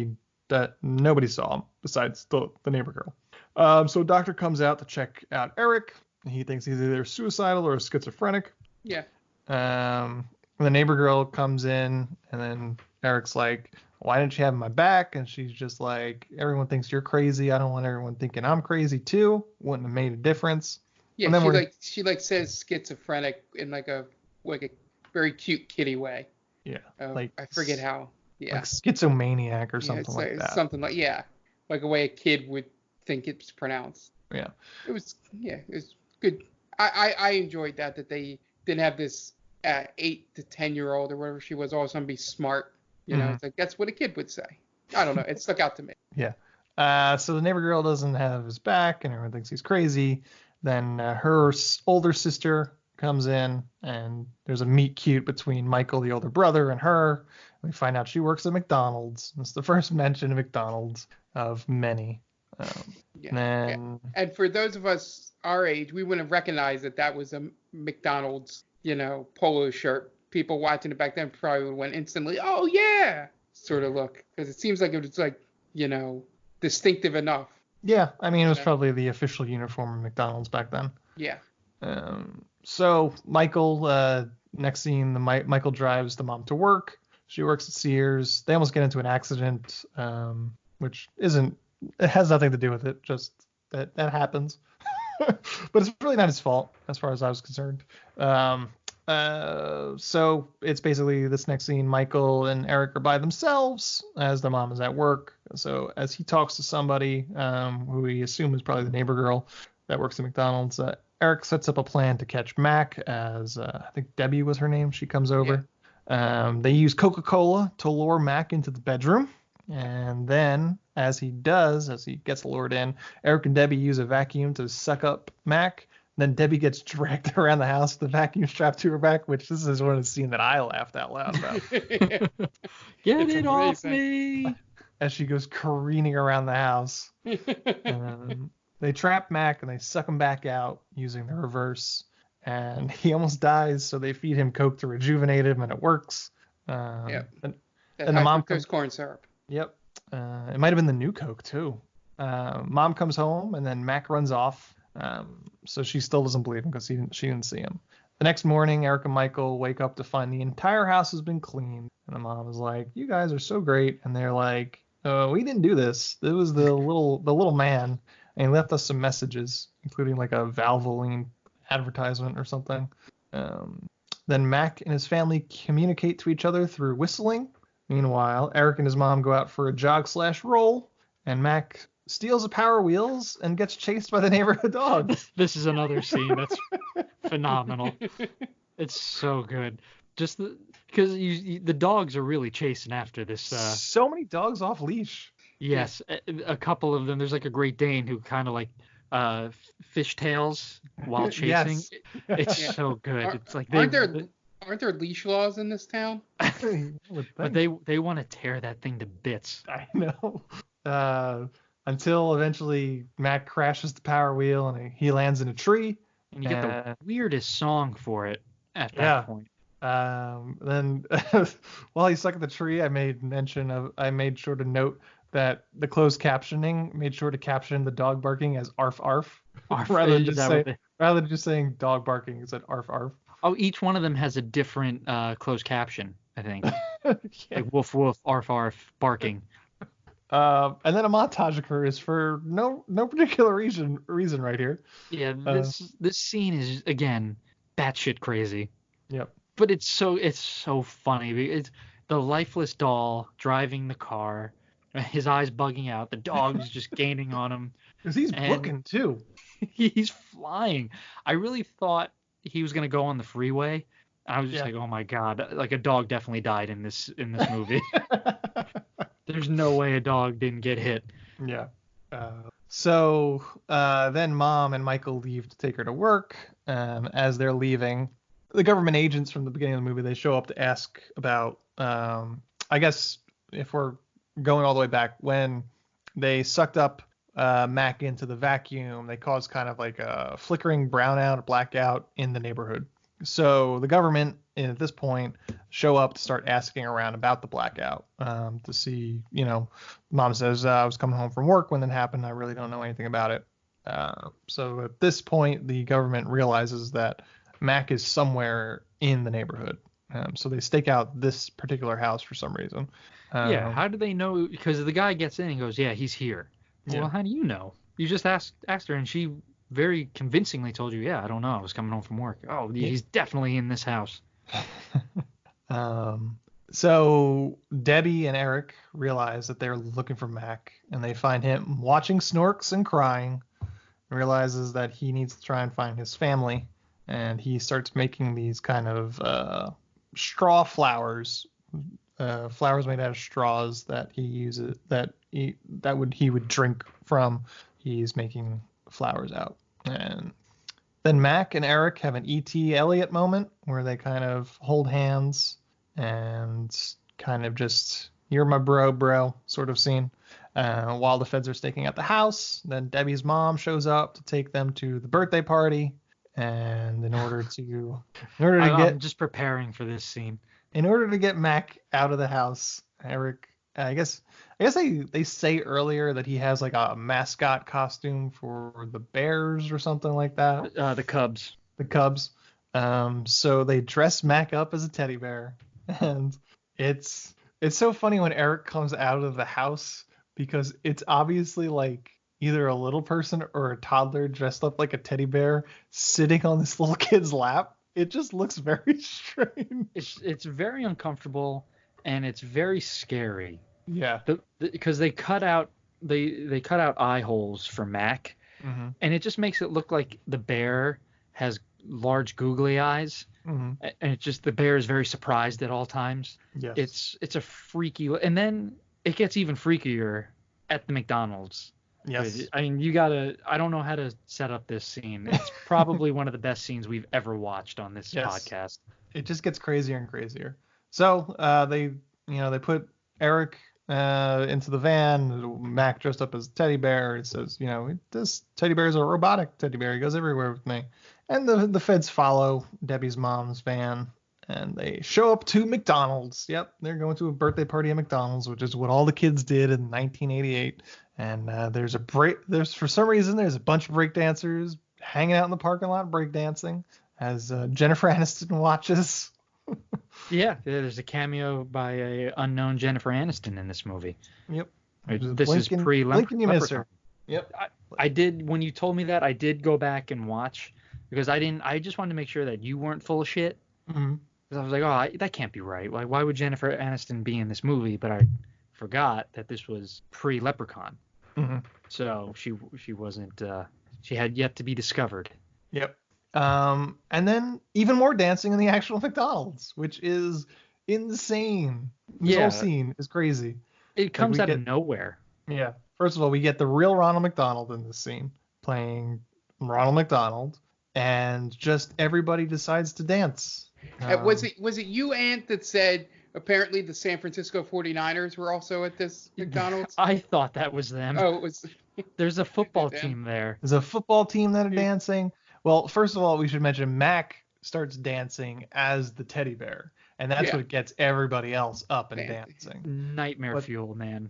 nobody saw him besides the neighbor girl. So a doctor comes out to check out Eric. He thinks he's either suicidal or schizophrenic. Yeah. The neighbor girl comes in, and then Eric's like, why didn't you have my back? And she's just like, everyone thinks you're crazy. I don't want everyone thinking I'm crazy too. Wouldn't have made a difference. Yeah, and then she says schizophrenic in like a very cute kitty way. Yeah. I forget how. Yeah. Like schizomaniac or something like that. Something like like a way a kid would think it's pronounced. Yeah. It was good. I enjoyed that they didn't have this 8 to 10-year-old or whatever she was all of a sudden be smart. You know, it's like that's what a kid would say. I don't know. It stuck out to me. Yeah. So the neighbor girl doesn't have his back, and everyone thinks he's crazy. Then her older sister comes in, and there's a meet cute between Michael, the older brother, and her. We find out she works at McDonald's. It's the first mention of McDonald's of many. And for those of us our age, we wouldn't have recognized that was a McDonald's, polo shirt. People watching it back then probably would have went instantly, oh yeah, sort of look, because it seems like it was like, distinctive enough. Yeah, I mean, it was probably the official uniform of McDonald's back then. Yeah. So Michael, next scene, Michael drives the mom to work. She works at Sears. They almost get into an accident, which it has nothing to do with it, just that happens. But it's really not his fault, as far as I was concerned. So it's basically this next scene, Michael and Eric are by themselves as their mom is at work. So as he talks to somebody, who we assume is probably the neighbor girl that works at McDonald's, Eric sets up a plan to catch Mac, as I think Debbie was her name. She comes over. Yeah. They use Coca-Cola to lure Mac into the bedroom. And then as he gets lured in, Eric and Debbie use a vacuum to suck up Mac. Then Debbie gets dragged around the house, the vacuum strapped to her back, which this is one of the scenes that I laughed out loud about. Get it off me! As she goes careening around the house. They trap Mac and they suck him back out using the reverse. And he almost dies, so they feed him Coke to rejuvenate him, and it works. And the mom comes corn syrup. Yep. It might have been the new Coke too. Mom comes home, and then Mac runs off. So she still doesn't believe him because she didn't see him. The next morning, Eric and Michael wake up to find the entire house has been cleaned. And the mom is like, "You guys are so great." And they're like, "We didn't do this. It was the little man, and he left us some messages, including like a Valvoline advertisement or something." Then Mac and his family communicate to each other through whistling. Meanwhile, Eric and his mom go out for a jog/roll, and Mac steals the Power Wheels and gets chased by the neighborhood dog. This is another scene that's phenomenal. It's so good. Just because the dogs are really chasing after this. So many dogs off leash. Yes, a couple of them. There's like a Great Dane who kind of like fishtails while chasing. Yes. It's so good. It's like aren't there leash laws in this town? But they want to tear that thing to bits. I know. Until eventually Mac crashes the Power Wheel and he lands in a tree. And you get the weirdest song for it at that point. Then while he's stuck in the tree, I made sure to note that the closed captioning made sure to caption the dog barking as arf arf. Rather than just saying dog barking, it said arf arf. Oh, each one of them has a different closed caption, I think. Like woof woof, arf arf, barking. And then a montage occurs for no particular reason right here. Yeah, this scene is again batshit crazy. Yep. But it's so funny. It's the lifeless doll driving the car, his eyes bugging out. The dog is just gaining on him. Because he's booking too. He's flying. I really thought he was gonna go on the freeway. I was just like, oh my god, like a dog definitely died in this movie. There's no way a dog didn't get hit. Yeah. So then Mom and Michael leave to take her to work. As they're leaving, the government agents from the beginning of the movie, they show up to ask about, I guess if we're going all the way back, when they sucked up Mac into the vacuum, they caused kind of like a flickering brownout, blackout in the neighborhood. So the government at this point show up to start asking around about the blackout to see, Mom says, I was coming home from work when it happened. I really don't know anything about it. So at this point, the government realizes that Mac is somewhere in the neighborhood. So they stake out this particular house for some reason. Yeah, how do they know? Because the guy gets in and goes, yeah, he's here. Yeah. Well, how do you know? You just asked her, and she very convincingly told you, yeah, I don't know. I was coming home from work. Oh, he's definitely in this house. So Debbie and Eric realize that they're looking for Mac, and they find him watching Snorks and crying, and realizes that he needs to try and find his family, and he starts making these kind of straw flowers, flowers made out of straws that he uses he would drink from. He's making flowers out. And then Mac and Eric have an E.T. Elliott moment where they kind of hold hands and kind of just, you're my bro sort of scene. While the feds are staking out the house, then Debbie's mom shows up to take them to the birthday party. And I'm just preparing for this scene. In order to get Mac out of the house, Eric, I guess they say earlier that he has like a mascot costume for the Bears or something like that. The Cubs. The Cubs. So they dress Mac up as a teddy bear, and it's so funny when Eric comes out of the house because it's obviously like either a little person or a toddler dressed up like a teddy bear sitting on this little kid's lap. It just looks very strange. It's very uncomfortable and it's very scary. Yeah. Because they cut out eye holes for Mac, and it just makes it look like the bear has large googly eyes, and it's just the bear is very surprised at all times. Yes. It's a freaky, and then it gets even freakier at the McDonald's. Yes. I mean, I don't know how to set up this scene. It's probably one of the best scenes we've ever watched on this podcast. It just gets crazier and crazier. So they put Eric into the van. Mac dressed up as a teddy bear. It says, this teddy bear is a robotic teddy bear. He goes everywhere with me. And the feds follow Debbie's mom's van, and they show up to McDonald's. Yep, they're going to a birthday party at McDonald's, which is what all the kids did in 1988. And there's for some reason there's a bunch of breakdancers hanging out in the parking lot breakdancing as Jennifer Aniston watches. Yeah, there's a cameo by a unknown Jennifer Aniston in this movie. Yep. This is Lincoln, you miss her. Yep. I did, when you told me that, I did go back and watch because I just wanted to make sure that you weren't full of shit. Mm-hmm. Because I was like, that can't be right. Like, why would Jennifer Aniston be in this movie? But I forgot that this was pre-Leprechaun. Mm-hmm. So she wasn't, she had yet to be discovered. Yep. And then even more dancing in the actual McDonald's, which is insane. This whole scene is crazy. It comes out of nowhere. Yeah. First of all, we get the real Ronald McDonald in this scene playing Ronald McDonald, and just everybody decides to dance. Was it you, Ant, that said apparently the San Francisco 49ers were also at this McDonald's? I thought that was them. Oh, it was. There's a football team there. There's a football team that are dancing. Well, first of all, we should mention Mac starts dancing as the teddy bear, and that's what gets everybody else up and dancing. Nightmare fuel, man.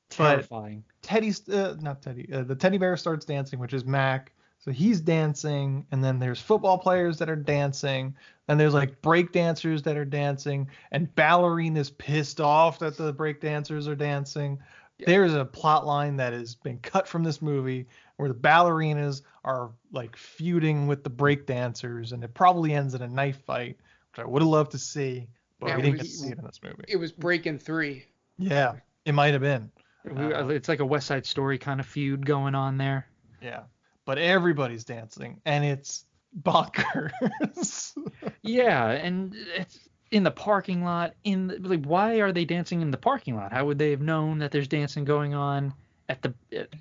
Terrifying. The teddy bear starts dancing, which is Mac. So he's dancing, and then there's football players that are dancing, and there's like break dancers that are dancing, and ballerinas pissed off that the break dancers are dancing. Yeah. There's a plot line that has been cut from this movie where the ballerinas are like feuding with the break dancers, and it probably ends in a knife fight, which I would have loved to see, but we didn't get to see it in this movie. It was Breaking 3. Yeah, it might have been. It's like a West Side Story kind of feud going on there. Yeah. But everybody's dancing, and it's bonkers. Yeah, and it's in the parking lot. Why are they dancing in the parking lot? How would they have known that there's dancing going on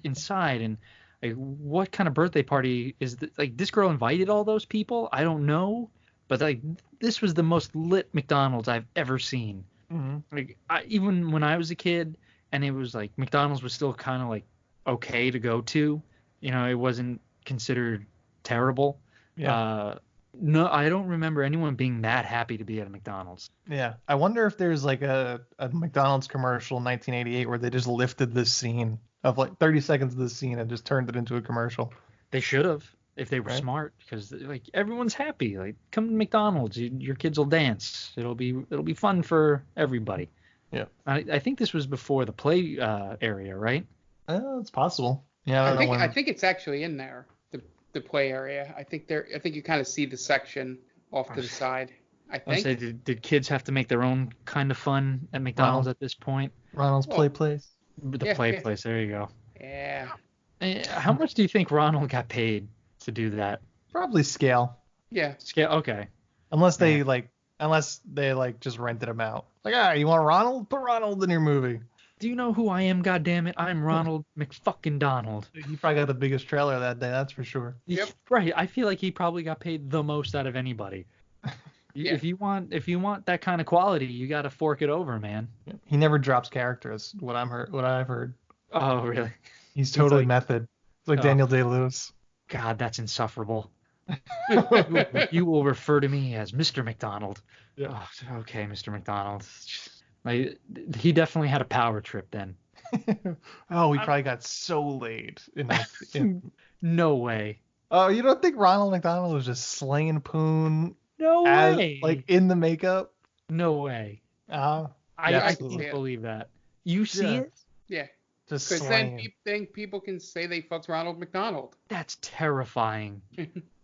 inside? And like, what kind of birthday party is this? Like, this girl invited all those people? I don't know, but like, this was the most lit McDonald's I've ever seen. Mm-hmm. Like, even when I was a kid, and it was like McDonald's was still kind of like okay to go to. It wasn't considered terrible. Yeah. No, I don't remember anyone being that happy to be at a McDonald's. Yeah. I wonder if there's like a McDonald's commercial in 1988 where they just lifted this scene of like 30 seconds of this scene and just turned it into a commercial. They should have if they were Right. smart, because like everyone's happy. Like, come to McDonald's, your kids will dance. It'll be fun for everybody. Yeah. I think this was before the play area, right? It's possible. Yeah, I don't know when. I think it's actually in there, the play area. I think you kind of see the section off to the side. I I think. say, did kids have to make their own kind of fun at McDonald's Ronald. at this point? Ronald's Play Place. The Yeah, play yeah. place. There you go. Yeah. How much do you think Ronald got paid to do that? Probably scale. Yeah. Scale. Okay. Unless they just rented him out. Like, you want Ronald? Put Ronald in your movie. Do you know who I am? Goddammit! I'm Ronald McFucking Donald. He probably got the biggest trailer that day, that's for sure. Yep. Right. I feel like he probably got paid the most out of anybody. Yeah. If you want that kind of quality, you got to fork it over, man. He never drops characters. What I've heard. Oh, really? He's totally like- method. It's like Oh. Daniel Day-Lewis. God, that's insufferable. You will refer to me as Mr. McDonald. Yeah. Oh, okay, Mr. McDonald. He definitely had a power trip then. Oh, he probably got so laid. No way. Oh, you don't think Ronald McDonald was just slaying poon No way. like in the makeup? No way. Yeah, I absolutely. can't believe that. You see Yeah. it? Yeah. Just Because slaying. then people can say they fucked Ronald McDonald. That's terrifying.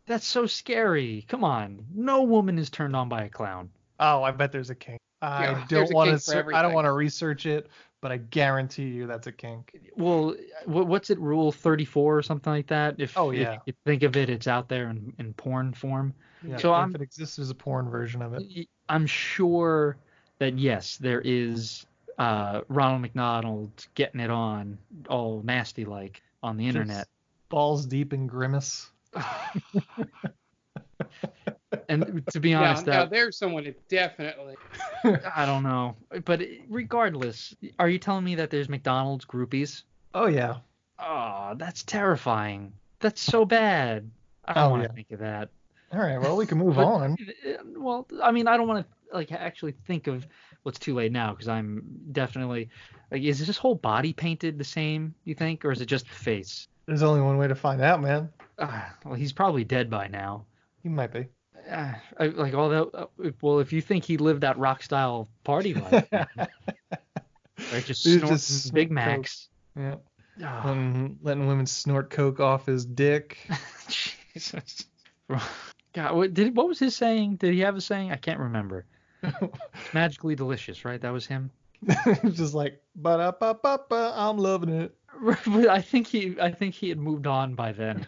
That's so scary. Come on. No woman is turned on by a clown. Oh, I bet there's a kink. I Yeah, there's don't a want kink to. for I don't everything. want to research it, but I guarantee you that's a kink. Well, what's it? Rule 34 or something like that? If Oh, yeah. if you think of it, it's out there in porn form. Yeah, So if it exists as a porn version of it. I'm sure that yes, there is Ronald McDonald getting it on all nasty like on the internet. Balls deep in grimace. And to be honest, now there's someone that definitely. I don't know. But regardless, are you telling me that there's McDonald's groupies? Oh yeah. Oh, that's terrifying. That's so bad. I don't Oh, want to yeah. think of that. All right. Well, we can move But- on. Well, I mean, I don't want to like actually think of what's too late now, because I'm definitely like, is his whole body painted the same, you think, or is it just the face? There's only one way to find out, man. Well, he's probably dead by now. He might be. Like all that. Well, if you think he lived that rock style party life, man, right? Just He's snorting just Big snorting Macs. Yeah. Oh, Letting women snort coke off his dick. Jesus. God, what was his saying? Did he have a saying? I can't remember. Magically delicious, right? That was him. Just like, ba-da-ba-ba-ba, I'm loving it. But I think he had moved on by then,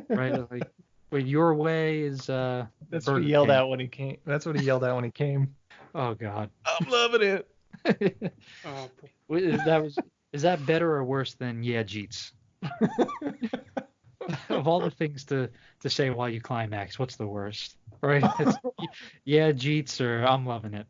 right? Like, wait, your way is That's what Burger he yelled King. out when he came. That's what he yelled out when he came. Oh God. I'm loving it. Oh, Wait, is that better or worse than yeah, Jeets? Of all the things to say while you climax, what's the worst? Right? It's, yeah, Jeets or I'm loving it.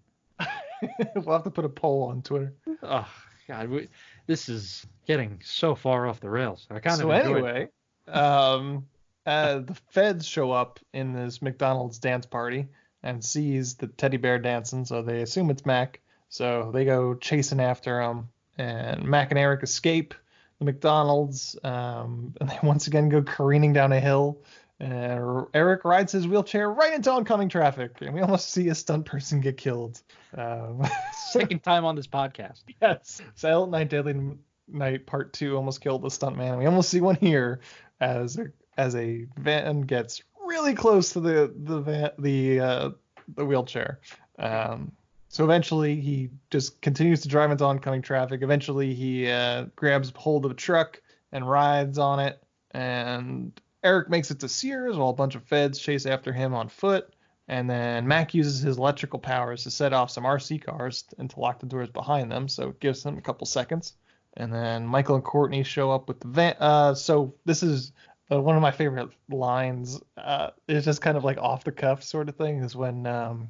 We'll have to put a poll on Twitter. Oh God, this is getting so far off the rails. I kind of So enjoy it. anyway, the feds show up in this McDonald's dance party and sees the teddy bear dancing, so they assume it's Mac. So they go chasing after him, and Mac and Eric escape the McDonald's, and they once again go careening down a hill. And Eric rides his wheelchair right into oncoming traffic, and we almost see a stunt person get killed. Second time on this podcast. Yes. Silent Night, Deadly Night Part 2 almost killed the stuntman. We almost see one here as a van gets really close to the wheelchair. So eventually he just continues to drive into oncoming traffic. Eventually he grabs hold of a truck and rides on it. And Eric makes it to Sears while a bunch of feds chase after him on foot. And then Mac uses his electrical powers to set off some RC cars and to lock the doors behind them. So it gives them a couple seconds. And then Michael and Courtney show up with the van. So this is one of my favorite lines. It's just kind of like off the cuff sort of thing. Is when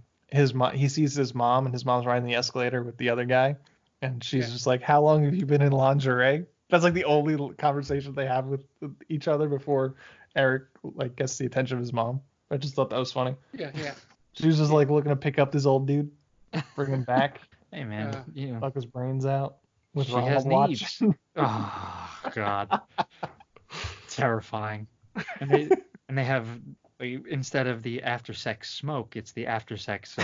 he sees his mom, and his mom's riding the escalator with the other guy, and she's just like, "How long have you been in lingerie?" That's like the only conversation they have with each other before Eric like gets the attention of his mom. I just thought that was funny. Yeah, yeah. She was just like looking to pick up this old dude, bring him back, Hey man, fuck his brains out with she has Ronald watching. needs. Oh God, terrifying. And they have instead of the after sex smoke, it's the after sex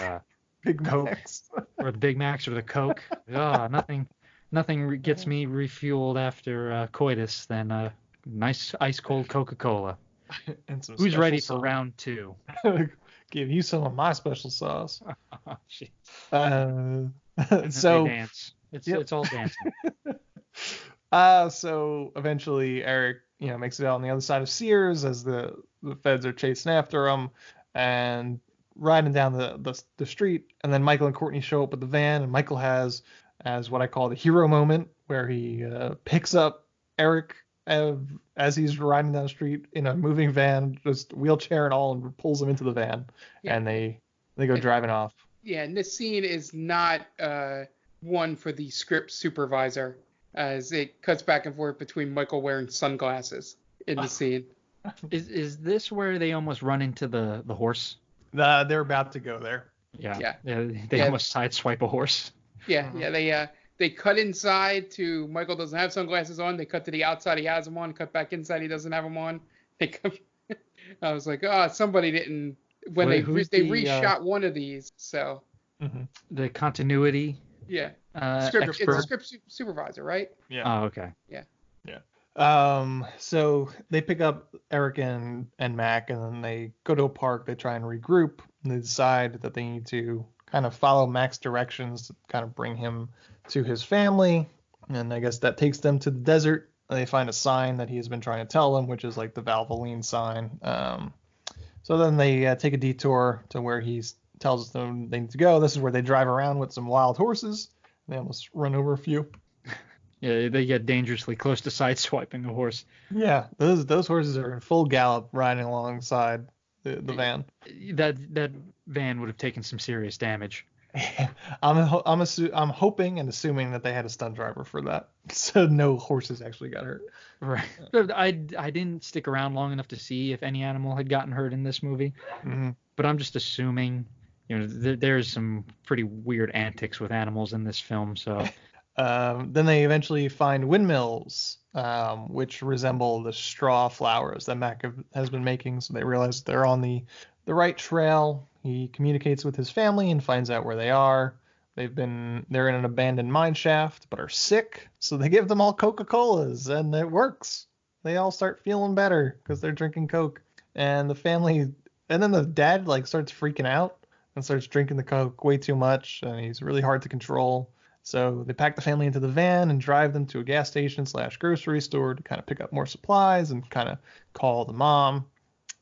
Big Coke Macs. or the Big Macs or the Coke. Oh, nothing gets me refueled after coitus than a nice ice cold Coca-Cola. And some Who's special ready for sauce. round 2? Give you some of my special sauce. Shit. So They dance. Yep. It's all dancing. So eventually Eric, makes it out on the other side of Sears as the feds are chasing after him and riding down the street. And then Michael and Courtney show up with the van, and Michael has, as what I call the hero moment, where he picks up Eric as he's riding down the street in a moving van, just wheelchair and all, and pulls him into the van. Yeah. And they go driving off. Yeah, and this scene is not one for the script supervisor, as it cuts back and forth between Michael wearing sunglasses in the scene. Is this where they almost run into the horse? They're about to go there. Yeah. They almost sideswipe a horse. Yeah, they cut inside to Michael doesn't have sunglasses on. They cut to the outside, he has them on. Cut back inside, he doesn't have them on. I was like, somebody didn't. When they reshot one of these, so. Mm-hmm. The continuity. Yeah. Expert. It's a script supervisor, right? Yeah. Oh, okay. Yeah. So they pick up Eric and Mac, and then they go to a park. They try and regroup, and they decide that they need to kind of follow Mac's directions to kind of bring him to his family. And I guess that takes them to the desert. And they find a sign that he has been trying to tell them, which is like the Valvoline sign. So then they take a detour to where he tells them they need to go. This is where they drive around with some wild horses. They almost run over a few. Yeah, they get dangerously close to sideswiping a horse. Yeah, those horses are in full gallop riding alongside the van. That van would have taken some serious damage. I'm hoping and assuming that they had a stunt driver for that, so no horses actually got hurt. Right. I didn't stick around long enough to see if any animal had gotten hurt in this movie, but I'm just assuming, there's some pretty weird antics with animals in this film. So then they eventually find windmills, which resemble the straw flowers that Mac has been making. So they realize they're on the right trail. He communicates with his family and finds out where they are. They're in an abandoned mine shaft, but are sick. So they give them all Coca-Colas, and it works. They all start feeling better because they're drinking Coke. And the family, and then the dad starts freaking out and starts drinking the Coke way too much, and he's really hard to control. So they pack the family into the van and drive them to a gas station / grocery store to kind of pick up more supplies and kind of call the mom.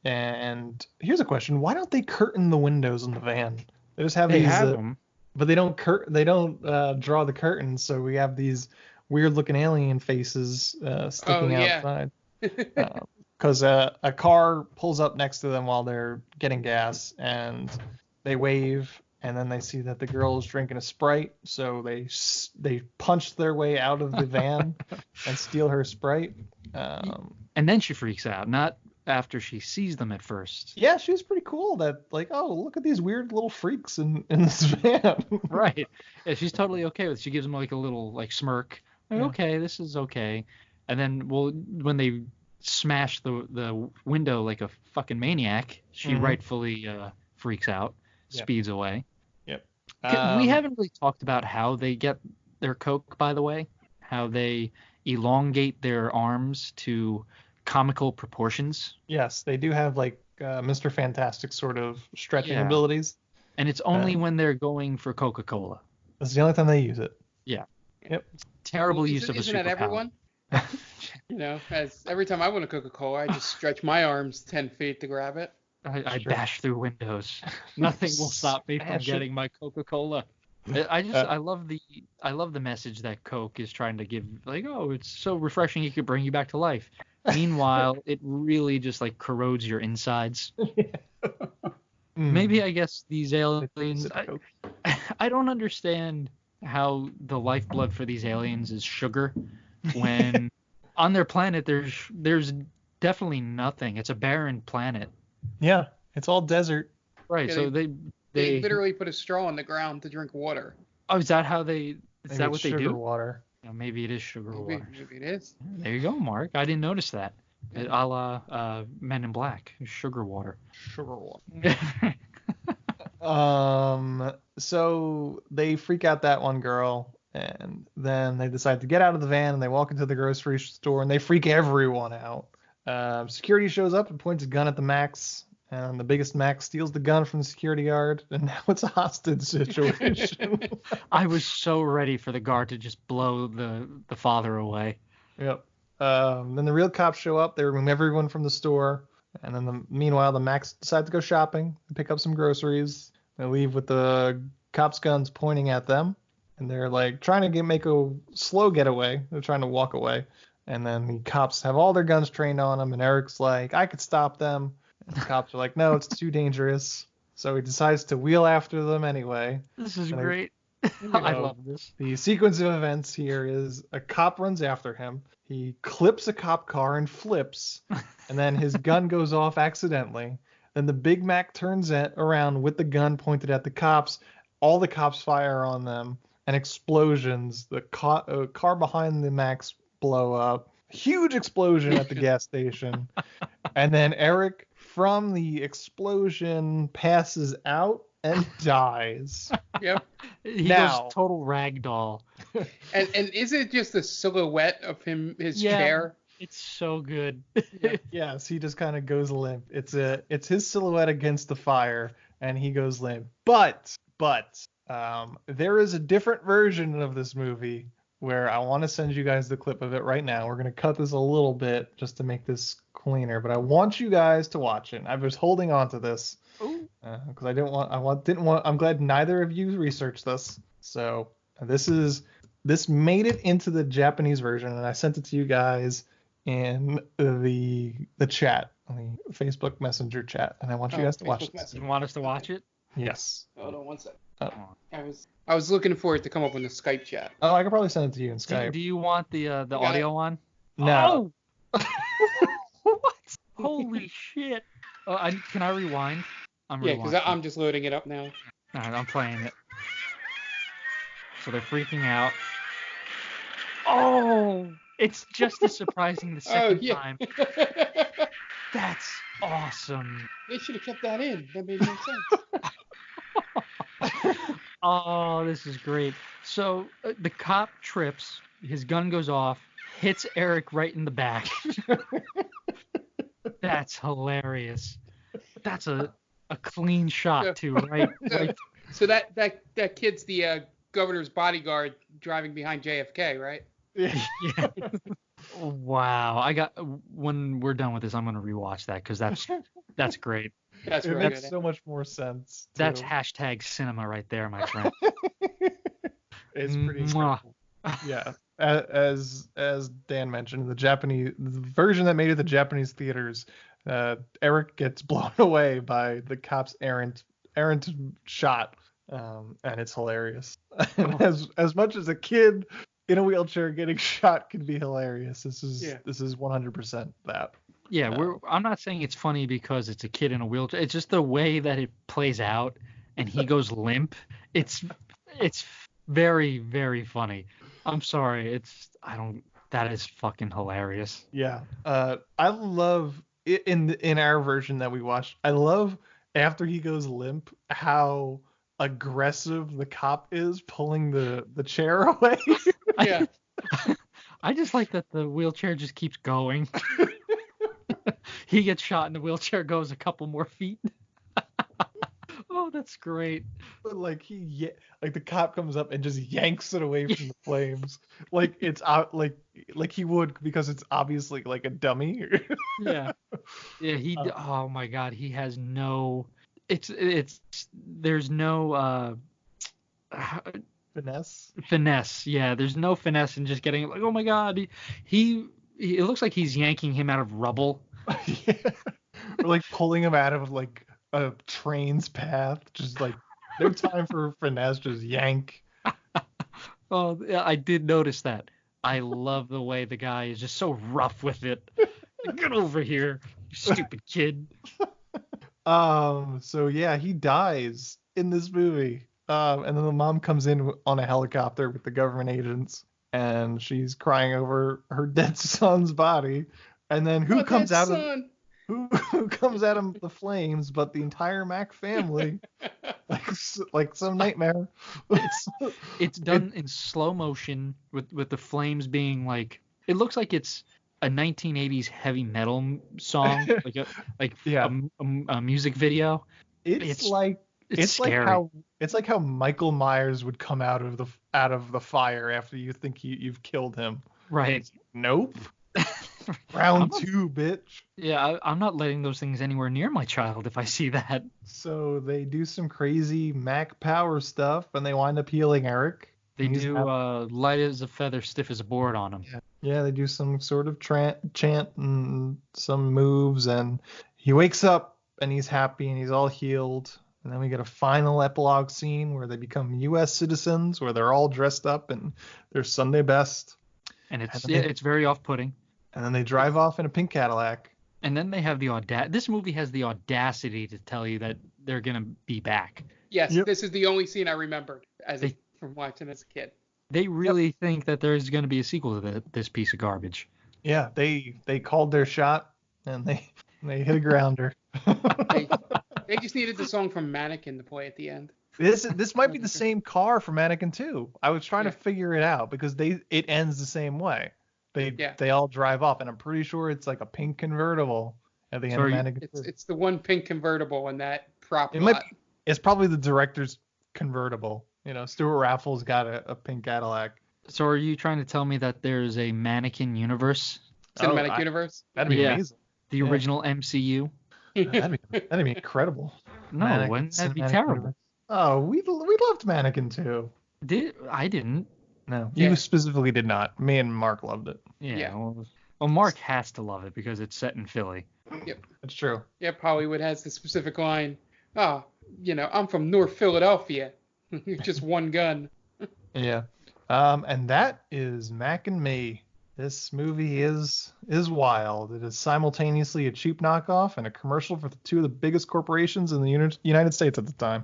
And here's a question: why don't they curtain the windows in the van? They just have them, but they don't draw the curtains, so we have these weird-looking alien faces sticking outside. Because a car pulls up next to them while they're getting gas, and they wave, and then they see that the girl is drinking a Sprite, so they punch their way out of the van and steal her Sprite. And then she freaks out, not after she sees them at first. Yeah, she was pretty cool. That look at these weird little freaks in this van. Right. Yeah, she's totally okay with it. She gives them a little smirk. Okay, this is okay. And then when they smash the window like a fucking maniac, she rightfully freaks out, speeds away. Yep. We haven't really talked about how they get their Coke, by the way. How they elongate their arms to comical proportions. Yes, they do have Mr. Fantastic sort of stretching abilities. And it's only when they're going for Coca-Cola. That's the only time they use it. Yeah. Yep. Terrible use of a superpower. Isn't that everyone? As every time I want a Coca-Cola, I just stretch my arms 10 feet to grab it. I bash through windows. Nothing will stop me from getting my Coca-Cola. I love the message that Coke is trying to give. It's so refreshing, it could bring you back to life. Meanwhile, it really just corrodes your insides. Maybe I guess these aliens. I don't understand how the lifeblood for these aliens is sugar, when on their planet there's definitely nothing. It's a barren planet. Yeah, It's all desert. Right. Yeah, so they literally put a straw in the ground to drink water. Oh, is that how they? Is Maybe that it's what they sugar do? water. Yeah, maybe it is sugar water. Maybe it is. There you go, Mark. I didn't notice that. A la Men in Black, sugar water. Sugar water. So they freak out that one girl, and then they decide to get out of the van, and they walk into the grocery store, and they freak everyone out. Security shows up and points a gun at the Max, and the biggest Max steals the gun from the security guard, and now it's a hostage situation. I was so ready for the guard to just blow the father away. Yep. Then the real cops show up. They remove everyone from the store. And then meanwhile, the Max decide to go shopping, pick up some groceries. They leave with the cops' guns pointing at them. And they're like trying to make a slow getaway. They're trying to walk away. And then the cops have all their guns trained on them. And Eric's like, I could stop them. And the cops are like, no, it's too dangerous. So he decides to wheel after them anyway. This is great. I love this. The sequence of events here is a cop runs after him. He clips a cop car and flips, and then his gun goes off accidentally. Then the Big Mac turns around with the gun pointed at the cops. All the cops fire on them, and explosions. The car behind the Max blow up. Huge explosion at the gas station. And then Eric, from the explosion, passes out and dies. Yep. He goes total ragdoll. And is it just a silhouette of his chair? It's so good. Yes, he just kind of goes limp. It's his silhouette against the fire, and he goes limp. But there is a different version of this movie where I want to send you guys the clip of it right now. We're gonna cut this a little bit just to make this cleaner, but I want you guys to watch it. I was holding on to this because I didn't want. I'm glad neither of you researched this. So this made it into the Japanese version, and I sent it to you guys in the chat, the Facebook Messenger chat, and I want you guys to watch it. You want us to watch it? Yes. Hold on one second. I was looking for it to come up in the Skype chat. Oh, I could probably send it to you in Skype. Do you want the audio one? No. Oh! What? Holy shit! Can I rewind? Yeah, because I'm just loading it up now. All right, I'm playing it. So they're freaking out. Oh! It's just as surprising the second time. That's awesome. They should have kept that in. That made no sense. Oh, this is great. So the cop trips, his gun goes off, hits Eric right in the back. That's hilarious. That's a clean shot too, right? So that kid's the governor's bodyguard driving behind JFK, right? Yeah. Wow. When we're done with this, I'm gonna rewatch that because that's great. That's it really makes good. so much more sense. That's too. hashtag cinema right there, my friend. It's pretty incredible. Yeah. As Dan mentioned, the version that made it to Japanese theaters, Eric gets blown away by the cop's errant shot, and it's hilarious. And as much as a kid in a wheelchair getting shot can be hilarious, this is 100% that. Yeah, I'm not saying it's funny because it's a kid in a wheelchair. It's just the way that it plays out, and he goes limp. It's very, very funny. I'm sorry. That is fucking hilarious. Yeah. I love it in our version that we watched. I love after he goes limp how aggressive the cop is pulling the chair away. Yeah. I just like that the wheelchair just keeps going. He gets shot and the wheelchair goes a couple more feet. Oh, that's great. But like the cop comes up and just yanks it away from the flames. Like it's like he would, because it's obviously like a dummy. Yeah. Yeah, oh my god, he has no there's no finesse. Yeah, there's no finesse in just getting like, oh my god, he it looks like he's yanking him out of rubble. Yeah. Or like pulling him out of like a train's path, just like no time for finesse, just yank. Oh, yeah, I did notice that. I love the way the guy is just so rough with it. Get over here, you stupid kid. So yeah, he dies in this movie. And then the mom comes in on a helicopter with the government agents, and she's crying over her dead son's body. And then who comes out of the flames but the entire Mac family? like some nightmare. It's done in slow motion with the flames being like, it looks like it's a 1980s heavy metal song, a music video. It's scary. like how Michael Myers would come out of the fire after you think you've killed him. Right. Nope. Round 2, bitch. Yeah, I'm not letting those things anywhere near my child if I see that. So they do some crazy Mac power stuff, and they wind up healing Eric. They do light as a feather, stiff as a board on him. Yeah, they do some sort of chant and some moves, and he wakes up and he's happy and he's all healed. And then we get a final epilogue scene where they become U.S. citizens, where they're all dressed up in their Sunday best. And it's very off-putting. And then they drive off in a pink Cadillac. And then they have this movie has the audacity to tell you that they're going to be back. Yes, This is the only scene I remembered from watching as a kid. They really think that there's going to be a sequel to this piece of garbage. Yeah, they called their shot, and they hit a grounder. They just needed the song from Mannequin to play at the end. This might be the same car for Mannequin 2. I was trying to figure it out because it ends the same way. They all drive off, and I'm pretty sure it's like a pink convertible at the end of Mannequin 2. It's the one pink convertible in that prop lot. It's probably the director's convertible. Stuart Raffles got a pink Cadillac. So are you trying to tell me that there's a Mannequin universe? Cinematic universe? That'd be amazing. The original MCU? That'd be incredible. No, wouldn't that be terrible? Universe. Oh, we loved Mannequin 2. I didn't. No, you specifically did not. Me and Mark loved it. Yeah. Well, Mark has to love it because it's set in Philly. Yep. That's true. Yep, Hollywood has the specific line, I'm from North Philadelphia. Just one gun. Yeah. And that is Mac and Me. This movie is wild. It is simultaneously a cheap knockoff and a commercial for two of the biggest corporations in the United States at the time.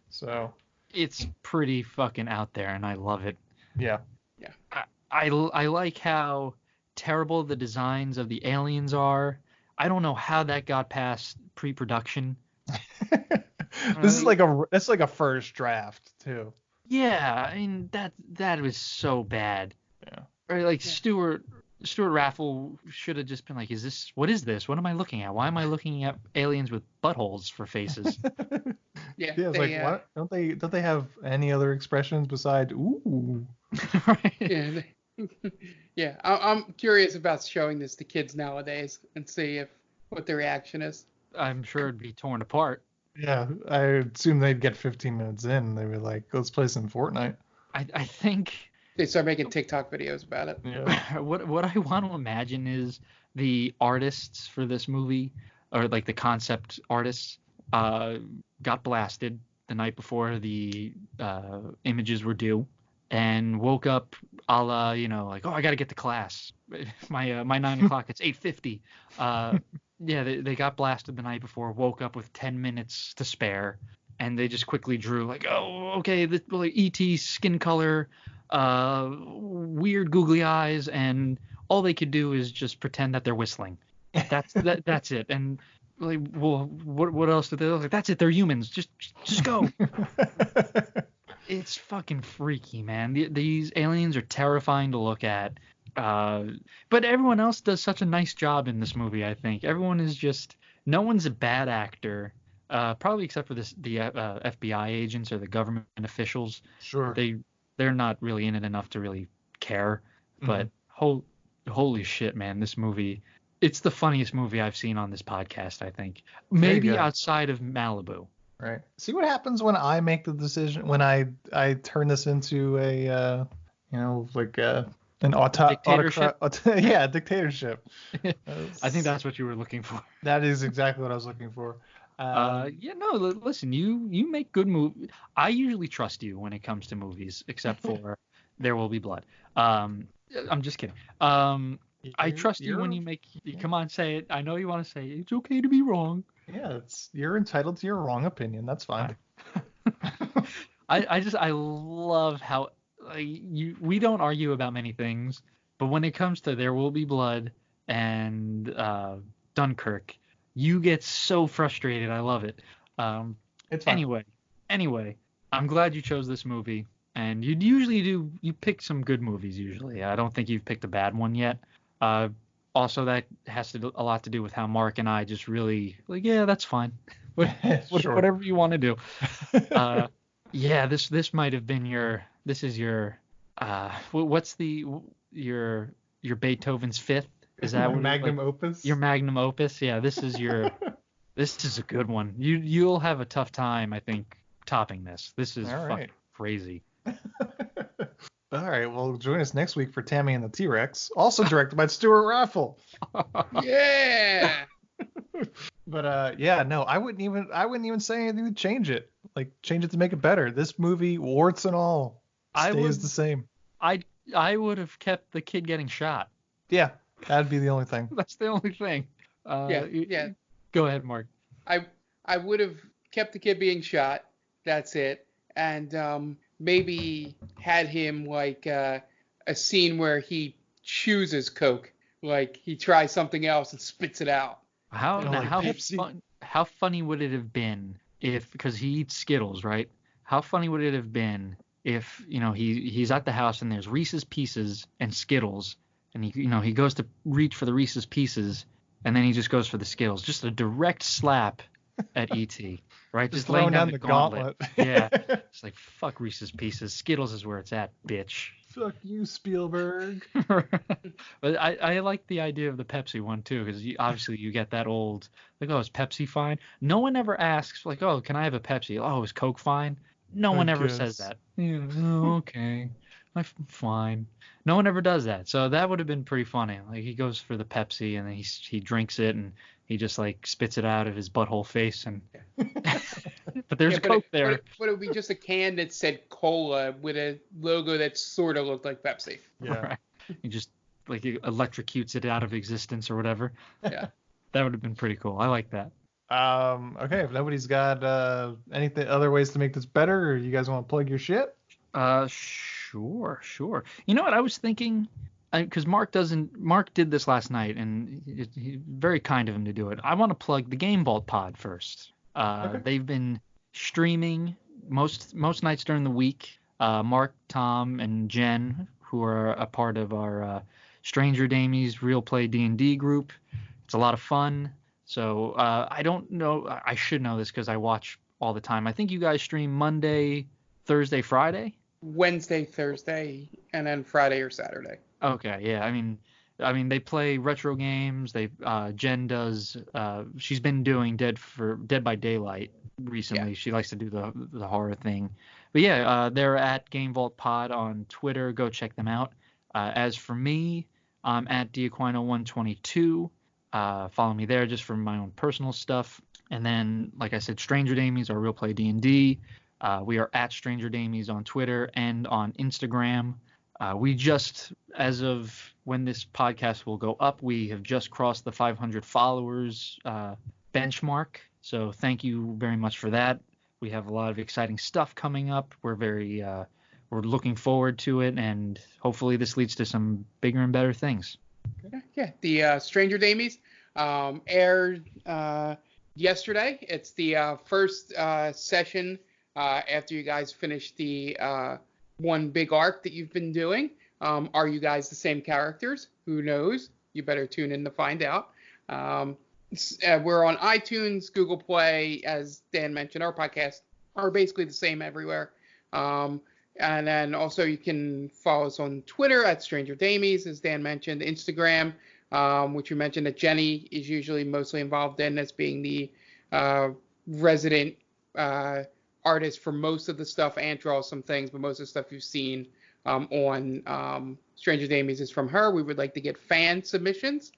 So it's pretty fucking out there, and I love it. Yeah. Yeah. I like how terrible the designs of the aliens are. I don't know how that got past pre-production. This is like a first draft too. Yeah, I mean that was so bad. Yeah. Or like Stuart Raffle should have just been like, what is this? What am I looking at? Why am I looking at aliens with buttholes for faces? Yeah. It's like what? Don't they have any other expressions besides ooh? Right. Yeah. I'm curious about showing this to kids nowadays and see what their reaction is. I'm sure it'd be torn apart. Yeah, I assume they'd get 15 minutes in. They'd be like, let's play some Fortnite. I think they start making TikTok videos about it. Yeah. What I want to imagine is the artists for this movie, or like the concept artists, got blasted the night before the images were due, and woke up a la, like, I got to get to class. My 9 o'clock, it's 8:50. Yeah, they got blasted the night before, woke up with 10 minutes to spare, and they just quickly drew like, okay, like ET skin color, weird googly eyes, and all they could do is just pretend that they're whistling. That's it. And like, well, what else did they look like? That's it. They're humans. Just go. It's fucking freaky, man. These aliens are terrifying to look at. But everyone else does such a nice job in this movie, I think. Everyone is just, no one's a bad actor, probably except for the FBI agents or the government officials. Sure. They're not really in it enough to really care. But holy shit, man, this movie, it's the funniest movie I've seen on this podcast, I think. Maybe outside of Malibu. Right. See what happens when I make the decision, when I turn this into a, an dictatorship. Dictatorship. I think that's what you were looking for. That is exactly what I was looking for. Listen, you make good movies. I usually trust you when it comes to movies, except for There Will Be Blood. I'm just kidding. I trust you when you make. Come on, say it. I know you want to say it. It's okay to be wrong. Yeah, you're entitled to your wrong opinion. That's fine. I love how we don't argue about many things, but when it comes to There Will Be Blood and Dunkirk, you get so frustrated. I love it. It's fine. Anyway, I'm glad you chose this movie, and you pick some good movies usually. I don't think you've picked a bad one yet. Also, that has a lot to do with how Mark and I just really yeah, that's fine. Sure. Whatever you want to do. Yeah, this might have been your what's your Beethoven's Fifth? Is that my magnum opus? Your magnum opus? Yeah, this is this is a good one. You'll have a tough time, I think, topping this. This is fucking crazy. All right, well, join us next week for Tammy and the T-Rex, also directed by Stuart Raffle. Yeah. But yeah, no, I wouldn't even say anything to change it. Like, change it to make it better. This movie, warts and all, stays the same. I would have kept the kid getting shot. Yeah, that'd be the only thing. That's the only thing. Yeah. Go ahead, Mark. I would have kept the kid being shot. That's it. And maybe had him like a scene where he chooses Coke, like he tries something else and spits it out. How funny would it have been if, because he eats Skittles, right? How funny would it have been if he's at the house and there's Reese's Pieces and Skittles, and he goes to reach for the Reese's Pieces and then he just goes for the Skittles, just a direct slap at E.T. Right? Just laying down the gauntlet. Yeah. It's like, fuck Reese's Pieces. Skittles is where it's at, bitch. Fuck you, Spielberg. But I like the idea of the Pepsi one, too, because obviously you get that old, like, oh, is Pepsi fine? No one ever asks, like, oh, can I have a Pepsi? Oh, is Coke fine? No one ever says that. Yeah, oh, okay. I'm fine. No one ever does that. So that would have been pretty funny. Like, he goes for the Pepsi, and then he drinks it, and he just like spits it out of his butthole face, and but there's Coke there. But it would be just a can that said cola with a logo that sort of looked like Pepsi. Yeah. Right. He just like electrocutes it out of existence or whatever. Yeah. That would have been pretty cool. I like that. Okay, if nobody's got anything other ways to make this better, or you guys want to plug your shit? Sure. You know what I was thinking? Because Mark did this last night, and he very kind of him to do it. I want to plug the Game Vault Pod first. Okay. They've been streaming most nights during the week. Mark, Tom, and Jen, who are a part of our Stranger Damies Real Play D&D group. It's a lot of fun. So I don't know. I should know this because I watch all the time. I think you guys stream Monday, Thursday, Friday? Wednesday, Thursday, and then Friday or Saturday. Okay, yeah. I mean, they play retro games. Jen does. She's been doing Dead by Daylight recently. Yeah. She likes to do the horror thing. But yeah, they're at Game Vault Pod on Twitter. Go check them out. As for me, I'm at Diaquino122. Follow me there just for my own personal stuff. And then, like I said, Stranger Damies are Real Play D&D. We are at Stranger Damies on Twitter and on Instagram. We just, as of when this podcast will go up, we have just crossed the 500 followers benchmark. So thank you very much for that. We have a lot of exciting stuff coming up. We're looking forward to it, and hopefully this leads to some bigger and better things. Yeah, the Stranger Damies aired yesterday. It's the first session after you guys finished the one big arc that you've been doing. Are you guys the same characters? Who knows? You better tune in to find out. We're on iTunes, Google Play, as Dan mentioned. Our podcasts are basically the same everywhere. And then also you can follow us on Twitter at Stranger Damies, as Dan mentioned, Instagram, which you mentioned that Jenny is usually mostly involved in as being the resident artist for most of the stuff and draws some things, but most of the stuff you've seen on Stranger Damies is from her. We would like to get fan submissions,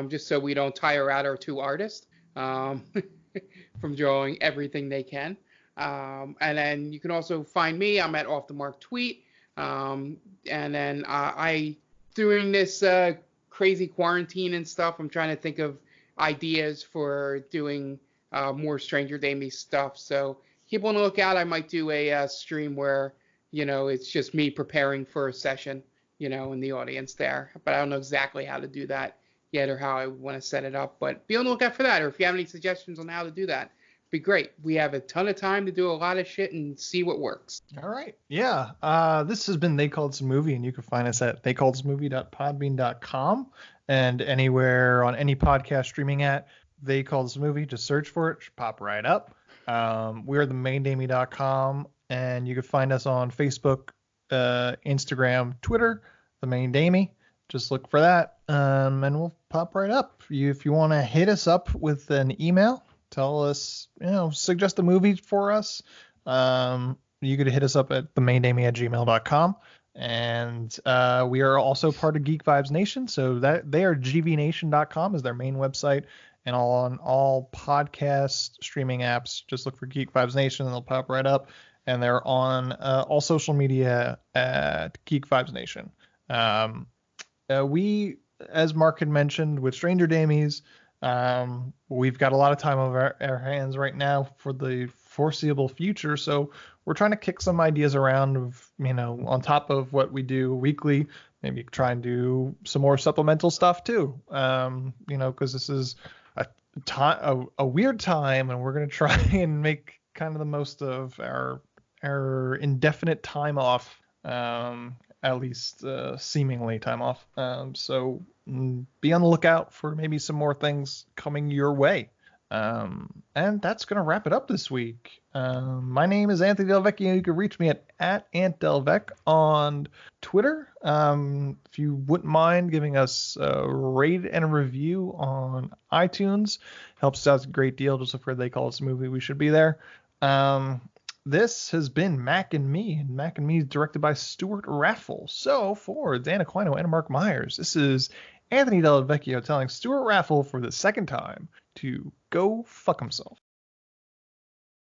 just so we don't tire out our two artists from drawing everything they can. And then you can also find me. I'm at Off the Mark Tweet. And then I during this crazy quarantine and stuff, I'm trying to think of ideas for doing more Stranger Damies stuff. So keep on the lookout. I might do a stream where, it's just me preparing for a session, in the audience there. But I don't know exactly how to do that yet or how I want to set it up. But be on the lookout for that. Or if you have any suggestions on how to do that, be great. We have a ton of time to do a lot of shit and see what works. All right. Yeah. This has been They Called Us a Movie, and you can find us at theycalledusmovie.podbean.com and anywhere on any podcast streaming app. They Called Us a Movie. Just search for it. Should pop right up. We're themaindamie.com, and you can find us on Facebook, Instagram, Twitter, The Main Damie. Just look for that, and we'll pop right up. If you want to hit us up with an email, tell us, suggest a movie for us. You could hit us up at themaindamie@gmail.com. And we are also part of Geek Vibes Nation. So that they are gvnation.com is their main website. And on all podcast streaming apps, just look for Geek Vibes Nation and they'll pop right up. And they're on all social media at Geek Vibes Nation. We, as Mark had mentioned, with Stranger Damies, we've got a lot of time on our hands right now for the foreseeable future. So we're trying to kick some ideas around of, on top of what we do weekly, maybe try and do some more supplemental stuff too. Because this is a weird time, and we're going to try and make kind of the most of our indefinite time off, at least seemingly time off. So be on the lookout for maybe some more things coming your way. And that's going to wrap it up this week. My name is Anthony Del Vecchio. You can reach me at AntDelVec on Twitter. If you wouldn't mind giving us a rate and a review on iTunes, helps us out a great deal. Just look for They Call Us a Movie. We should be there. This has been Mac and Me, and Mac and Me is directed by Stuart Raffle. So for Dan Aquino and Mark Myers, this is Anthony Del Vecchio telling Stuart Raffle for the second time to go fuck himself.